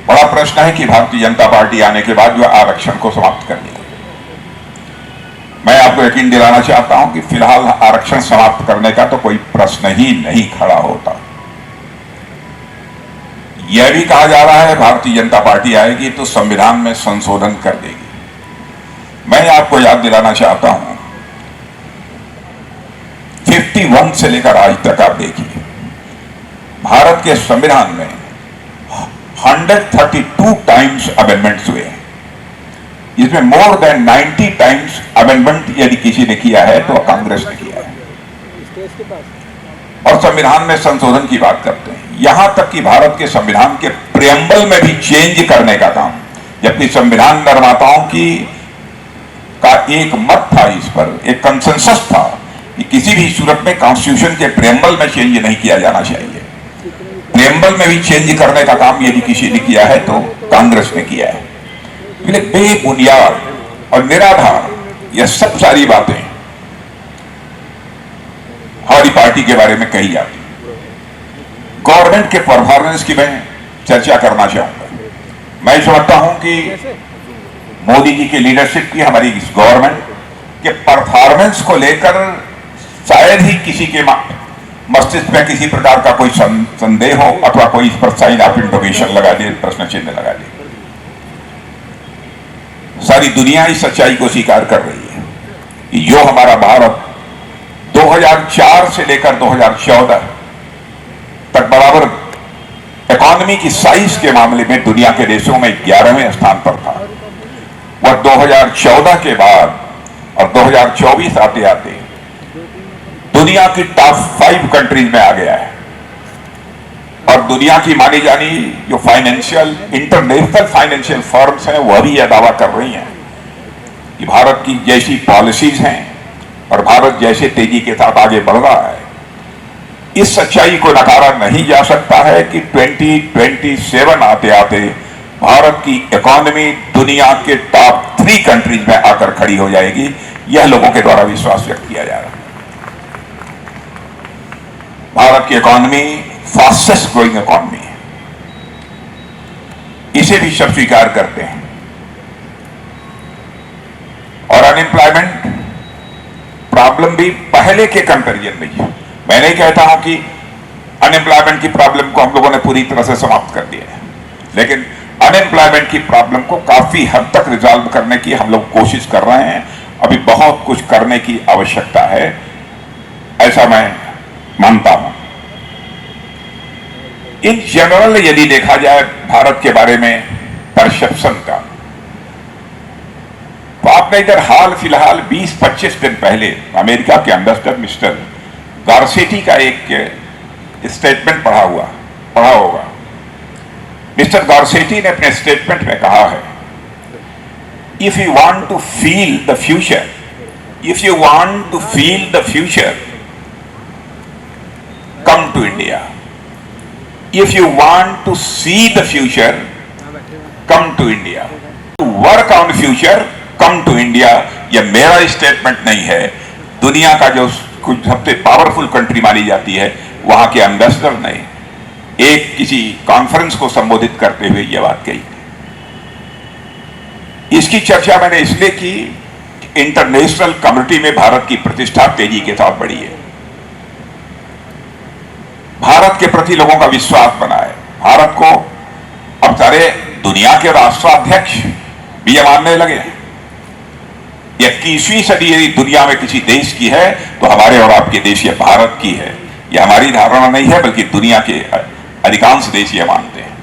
बड़ा प्रश्न है कि भारतीय जनता पार्टी आने के बाद जो आरक्षण को समाप्त कर देगी। मैं आपको यकीन दिलाना चाहता हूं कि फिलहाल आरक्षण समाप्त करने का तो कोई प्रश्न ही नहीं खड़ा होता। यह भी कहा जा रहा है भारतीय जनता पार्टी आएगी तो संविधान में संशोधन कर देगी। मैं आपको याद दिलाना चाहता हूं 51 से लेकर आज तक आप देखिए भारत के संविधान में 132 टाइम्स अमेंडमेंट्स हुए हैं। इसमें मोर देन 90 टाइम्स अमेंडमेंट यदि किसी ने किया है तो कांग्रेस ने किया है। और संविधान में संशोधन की बात करते हैं, यहां तक कि भारत के संविधान के प्रियम्बल में भी चेंज करने का काम, जबकि संविधान निर्माताओं का एक मत था, इस पर एक कंसेंसस था कि किसी भी सूरत में कॉन्स्टिट्यूशन के प्रियम्बल में चेंज नहीं किया जाना चाहिए। प्रियम्बल में भी चेंज करने का काम यदि किसी ने किया है तो कांग्रेस ने किया है। बेबुनियाद और निराधार यह सब सारी बातें हमारी पार्टी के बारे में कही जाती। गवर्नमेंट के परफॉर्मेंस की मैं चर्चा करना चाहूंगा। मैं समझता हूं कि मोदी जी की लीडरशिप की हमारी इस गवर्नमेंट के परफॉर्मेंस को लेकर शायद ही किसी के मस्तिष्क में किसी प्रकार का कोई संदेह हो अथवा कोई इस पर साइन ऑफ इंटरोगेशन लगा दे, प्रश्न चिन्ह लगा दे। सारी दुनिया इस सच्चाई को स्वीकार कर रही है कि जो हमारा भारत 2004 से लेकर 2014 तक बराबर इकोनॉमी की साइज के मामले में दुनिया के देशों में 11वें स्थान पर था, वह 2014 के बाद और 2024 आते आते दुनिया की टॉप 5 कंट्रीज में आ गया है। और दुनिया की मानी जानी जो फाइनेंशियल इंटरनेशनल फाइनेंशियल फर्म्स हैं वह भी यह दावा कर रही हैं कि भारत की जैसी पॉलिसीज हैं और भारत जैसे तेजी के साथ आगे बढ़ रहा है, इस सच्चाई को नकारा नहीं जा सकता है कि 2027 आते आते भारत की इकोनॉमी दुनिया के टॉप 3 कंट्रीज में आकर खड़ी हो जाएगी। यह लोगों के द्वारा विश्वास व्यक्त किया जा रहा है। भारत की इकोनॉमी फास्टेस्ट ग्रोइंग इकोनॉमी है, इसे भी सब स्वीकार करते हैं। और अनएम्प्लॉयमेंट प्रॉब्लम भी पहले के कंपैरिजन में है। मैं नहीं कहता हूं कि अनएम्प्लॉयमेंट की प्रॉब्लम को हम लोगों ने पूरी तरह से समाप्त कर दिया है, लेकिन अनएम्प्लॉयमेंट की प्रॉब्लम को काफी हद तक रिजॉल्व करने की हम लोग कोशिश कर रहे हैं। अभी बहुत कुछ करने की आवश्यकता है, ऐसा मैं मानता हूं। इन जनरल यदि देखा जाए भारत के बारे में परसेप्शन का, तो आपने इधर हाल फिलहाल 20-25 दिन पहले अमेरिका के एम्बेसडर मिस्टर गारसेटी का एक स्टेटमेंट पढ़ा होगा। मिस्टर गारसेटी ने अपने स्टेटमेंट में कहा है, if you want to feel the future, if you want to feel the future, come to India. If you want to see the future, come to India. To work on future, come to India. यह मेरा स्टेटमेंट नहीं है, दुनिया का जो कुछ सबसे पावरफुल कंट्री मानी जाती है वहां के एम्बेसडर ने एक किसी कॉन्फ्रेंस को संबोधित करते हुए यह बात कही। इसकी चर्चा मैंने इसलिए की, इंटरनेशनल कम्युनिटी में भारत की प्रतिष्ठा तेजी के साथ बढ़ी है, भारत के प्रति लोगों का विश्वास बना है। भारत को अब सारे दुनिया के राष्ट्राध्यक्ष भी ये मानने लगे हैं। 21वीं सदी यदि दुनिया में किसी देश की है तो हमारे और आपके देश ये भारत की है। यह हमारी धारणा नहीं है, बल्कि दुनिया के अधिकांश देश ये मानते हैं।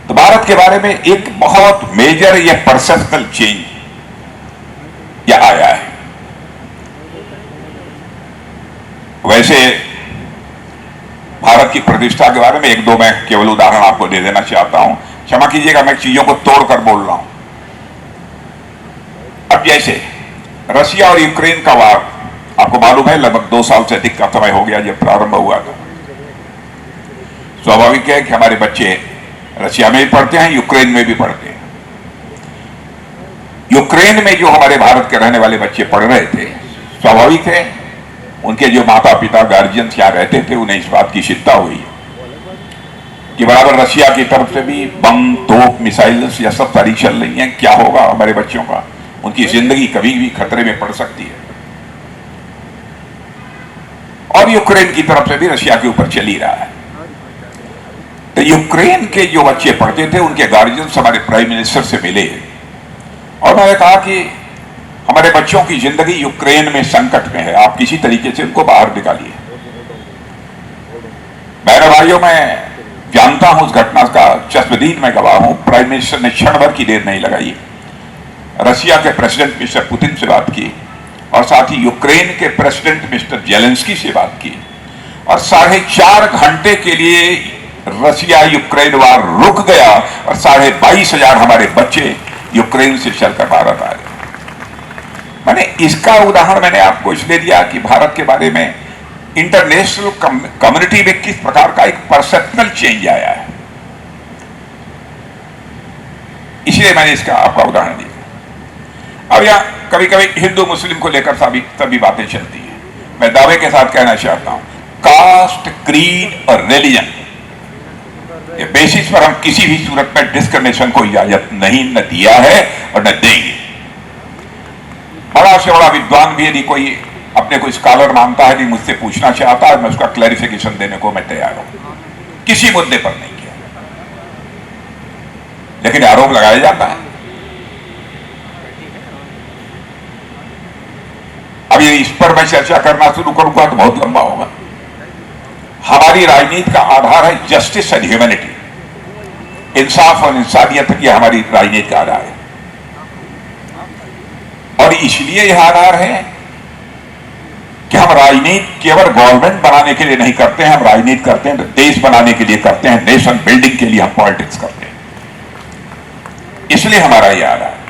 तो भारत के बारे में एक बहुत मेजर यह परसेप्शनल चेंज यह आया है। वैसे भारत की प्रतिष्ठा के बारे में एक दो मैं केवल उदाहरण आपको दे देना चाहता हूं। क्षमा कीजिएगा, मैं चीजों को तोड़कर बोल रहा हूं। अब जैसे रशिया और यूक्रेन का वार आपको मालूम है, लगभग 2 साल से अधिक का समय हो गया जब प्रारंभ हुआ था। स्वाभाविक है कि हमारे बच्चे रशिया में भी पढ़ते हैं, यूक्रेन में भी पढ़ते हैं। यूक्रेन में जो हमारे भारत के रहने वाले बच्चे पढ़ रहे थे, स्वाभाविक है उनके जो माता पिता गार्जियंस यहाँ रहते थे उन्हें इस बात की चिंता हुई कि बराबर रशिया की तरफ से भी बम, तोप, मिसाइल्स या सब सारी चल रही हैं, क्या होगा हमारे बच्चों का, उनकी जिंदगी कभी भी खतरे में पड़ सकती है। और यूक्रेन की तरफ से भी रशिया के ऊपर चल ही रहा है। तो यूक्रेन के जो बच्चे पढ़ते थे उनके गार्जियंस हमारे प्राइम मिनिस्टर से मिले और मैंने कहा कि हमारे बच्चों की जिंदगी यूक्रेन में संकट में है, आप किसी तरीके से उनको बाहर निकालिए। मेरे भाइयों, मैं जानता हूं उस घटना का चश्मदीद में गवाह हूं। प्राइम मिनिस्टर ने क्षण भर की देर नहीं लगाई, रशिया के प्रेसिडेंट मिस्टर पुतिन से बात की और साथ ही यूक्रेन के प्रेसिडेंट मिस्टर जेलेंस्की से बात की और 4.5 घंटे के लिए रशिया यूक्रेन वार रुक गया और 22,500 हमारे बच्चे यूक्रेन से चलकर भारत आ गए। मैंने इसका उदाहरण मैंने आपको इसलिए दिया कि भारत के बारे में इंटरनेशनल कम्युनिटी में किस प्रकार का एक परसेप्शनल चेंज आया है, इसलिए मैंने इसका आपका उदाहरण दिया। अब यहां कभी कभी हिंदू मुस्लिम को लेकर सभी बातें चलती हैं। मैं दावे के साथ कहना चाहता हूं, कास्ट, क्रीड और रिलीजन के बेसिस पर हम किसी भी सूरत में डिस्क्रिमिनेशन को इजाजत नहीं न दिया है और न देंगे। बड़ा से बड़ा विद्वान भी यदि कोई अपने को स्कॉलर मानता है, यदि मुझसे पूछना चाहता है, मैं उसका क्लैरिफिकेशन देने को मैं तैयार हूं, किसी मुद्दे पर नहीं किया। लेकिन आरोप लगाया जाता है। अब ये इस पर मैं चर्चा करना शुरू करूंगा तो बहुत लंबा होगा। हमारी राजनीति का आधार है जस्टिस एंड ह्यूमैनिटी, इंसाफ और इंसानियत, यह हमारी राजनीति का आधार है। और इसलिए यह आधार है कि हम राजनीति केवल गवर्नमेंट बनाने के लिए नहीं करते हैं, हम राजनीति करते हैं तो देश बनाने के लिए करते हैं, नेशन बिल्डिंग के लिए हम पॉलिटिक्स करते हैं। इसलिए हमारा यह आधार है।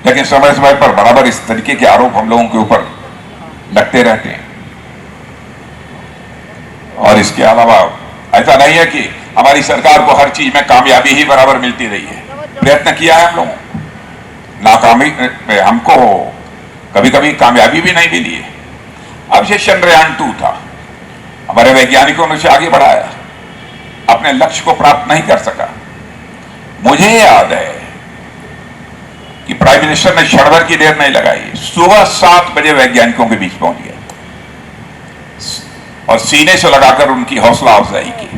लेकिन समय समय पर बराबर इस तरीके के आरोप हम लोगों के ऊपर लगते रहते हैं। और इसके अलावा ऐसा नहीं है कि हमारी सरकार को हर चीज में कामयाबी ही बराबर मिलती रही है। प्रयत्न किया है हम लोगों, नाकामी हमको कभी कभी कामयाबी भी नहीं मिली है। अब ये चंद्रयान 2 था, हमारे वैज्ञानिकों ने उसे आगे बढ़ाया, अपने लक्ष्य को प्राप्त नहीं कर सका। मुझे याद है कि प्राइम मिनिस्टर ने क्षण भर की देर नहीं लगाई, सुबह 7 बजे वैज्ञानिकों के बीच पहुंच गए और सीने से लगाकर उनकी हौसला अफजाई की।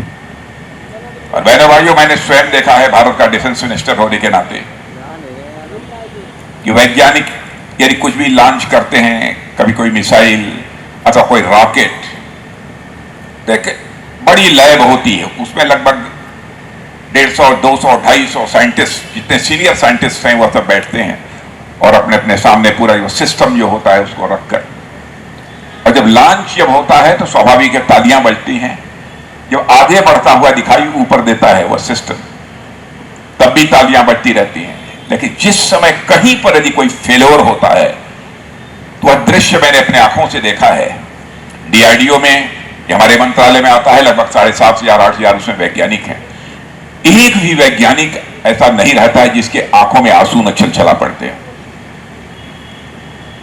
और बहनों भाइयों, मैंने स्वयं देखा है भारत का डिफेंस मिनिस्टर होने के नाते कि वैज्ञानिक यदि कुछ भी लॉन्च करते हैं, कभी कोई मिसाइल अथवा कोई रॉकेट, देखे बड़ी लैब होती है, उसमें लगभग 150, 200, 250 साइंटिस्ट, जितने सीनियर साइंटिस्ट हैं वो सब बैठते हैं और अपने अपने सामने पूरा जो सिस्टम जो होता है उसको रखकर, और जब लॉन्च जब होता है तो स्वाभाविक है तालियां बजती हैं। जब आगे बढ़ता हुआ दिखाई ऊपर देता है वह सिस्टम, तब भी तालियां बजती रहती हैं। लेकिन जिस समय कहीं पर यदि कोई फेल्योर होता है तो वह दृश्य मैंने अपने आंखों से देखा है। डीआरडीओ में, हमारे मंत्रालय में आता है, लगभग 7,500 8,000 उसमें वैज्ञानिक हैं। एक भी वैज्ञानिक ऐसा नहीं रहता है जिसके आंखों में आंसू न छलछला पड़ते हैं।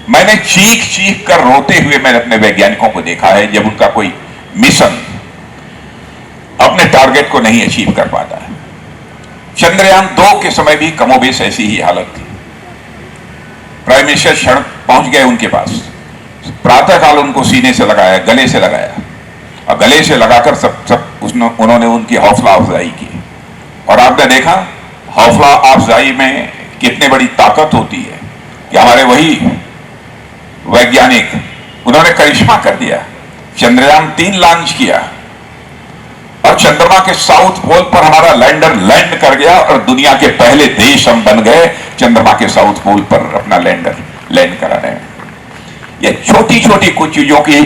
मैंने चीख चीख कर रोते हुए मैंने अपने वैज्ञानिकों को देखा है जब उनका कोई मिशन अपने टारगेट को नहीं अचीव कर पाता है। चंद्रयान 2 के समय भी कमोबेश ऐसी ही हालत थी। प्राइम मिनिस्टर क्षण पहुंच गए उनके पास, प्रातःकाल उनको सीने से लगाया, गले से लगाया, और गले से लगाकर उन्होंने उनकी हौसला अफजाई की। और आपने देखा हौसला अफजाई में कितनी बड़ी ताकत होती है कि हमारे वही वैज्ञानिक, उन्होंने करिश्मा कर दिया। चंद्रयान 3 लॉन्च किया और चंद्रमा के साउथ पोल पर हमारा लैंडर लैंड कर गया और दुनिया के पहले देश हम बन गए चंद्रमा के साउथ पोल पर अपना लैंडर लैंड कराने में। ये छोटी छोटी कुछ चीजों की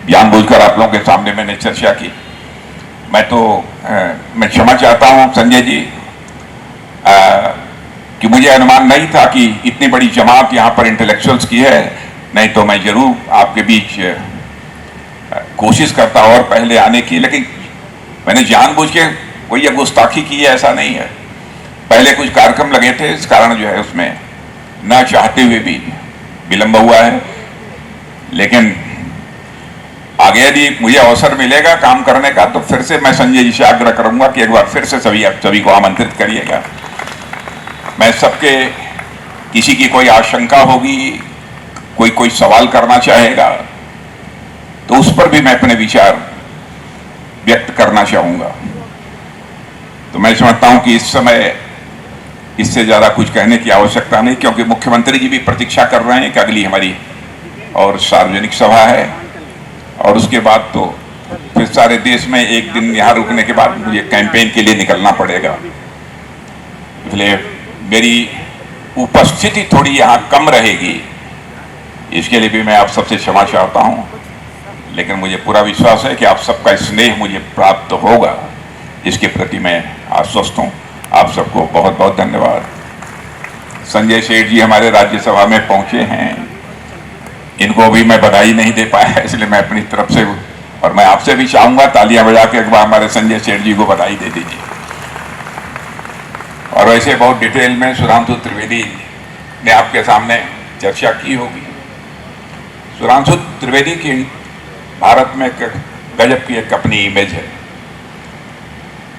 जानबूझकर आप लोगों के सामने मैंने चर्चा की। मैं क्षमा चाहता हूं संजय जी कि मुझे अनुमान नहीं था कि इतनी बड़ी जमात यहां पर इंटेलेक्चुअल्स की है, नहीं तो मैं जरूर आपके बीच कोशिश करता और पहले आने की, लेकिन मैंने जानबूझ के कोई गुस्ताखी की है ऐसा नहीं है। पहले कुछ कार्यक्रम लगे थे, इस कारण जो है उसमें न चाहते हुए भी विलंब हुआ है। लेकिन आगे यदि मुझे अवसर मिलेगा काम करने का तो फिर से मैं संजय जी से आग्रह करूंगा कि एक बार फिर से सभी को आमंत्रित करिएगा। मैं सबके, किसी की कोई आशंका होगी, कोई सवाल करना चाहेगा तो उस पर भी मैं अपने विचार व्यक्त करना चाहूंगा। तो मैं समझता हूं कि इस समय इससे ज्यादा कुछ कहने की आवश्यकता नहीं, क्योंकि मुख्यमंत्री जी भी प्रतीक्षा कर रहे हैं कि अगली हमारी और सार्वजनिक सभा है और उसके बाद तो फिर सारे देश में एक दिन यहाँ रुकने के बाद मुझे कैंपेन के लिए निकलना पड़ेगा। इसलिए मेरी उपस्थिति थोड़ी यहाँ कम रहेगी, इसके लिए भी मैं आप सबसे क्षमा चाहता हूँ। लेकिन मुझे पूरा विश्वास है कि आप सबका स्नेह मुझे प्राप्त होगा, इसके प्रति मैं आश्वस्त हूँ। आप सबको बहुत बहुत धन्यवाद। संजय सेठ जी हमारे राज्यसभा में पहुंचे हैं, इनको भी मैं बधाई नहीं दे पाया, इसलिए मैं अपनी तरफ से, और मैं आपसे भी चाहूंगा तालियां बजा के एक बार हमारे संजय सेठ जी को बधाई दे दीजिए। और वैसे बहुत डिटेल में सुधांशु त्रिवेदी ने आपके सामने चर्चा की होगी। सुधांशु त्रिवेदी की भारत में गजब की एक अपनी इमेज है।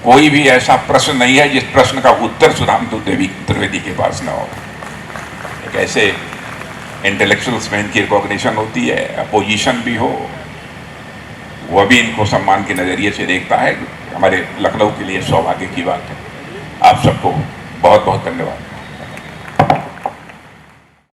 कोई भी ऐसा प्रश्न नहीं है जिस प्रश्न का उत्तर सुधांशु त्रिवेदी के पास न हो। एक ऐसे इंटेलेक्चुअल्स में इनकी रिकॉग्निशन होती है, अपोजिशन भी हो, वह भी इनको सम्मान के नज़रिए से देखता है। हमारे लखनऊ के लिए सौभाग्य की बात है। आप सबको बहुत बहुत धन्यवाद।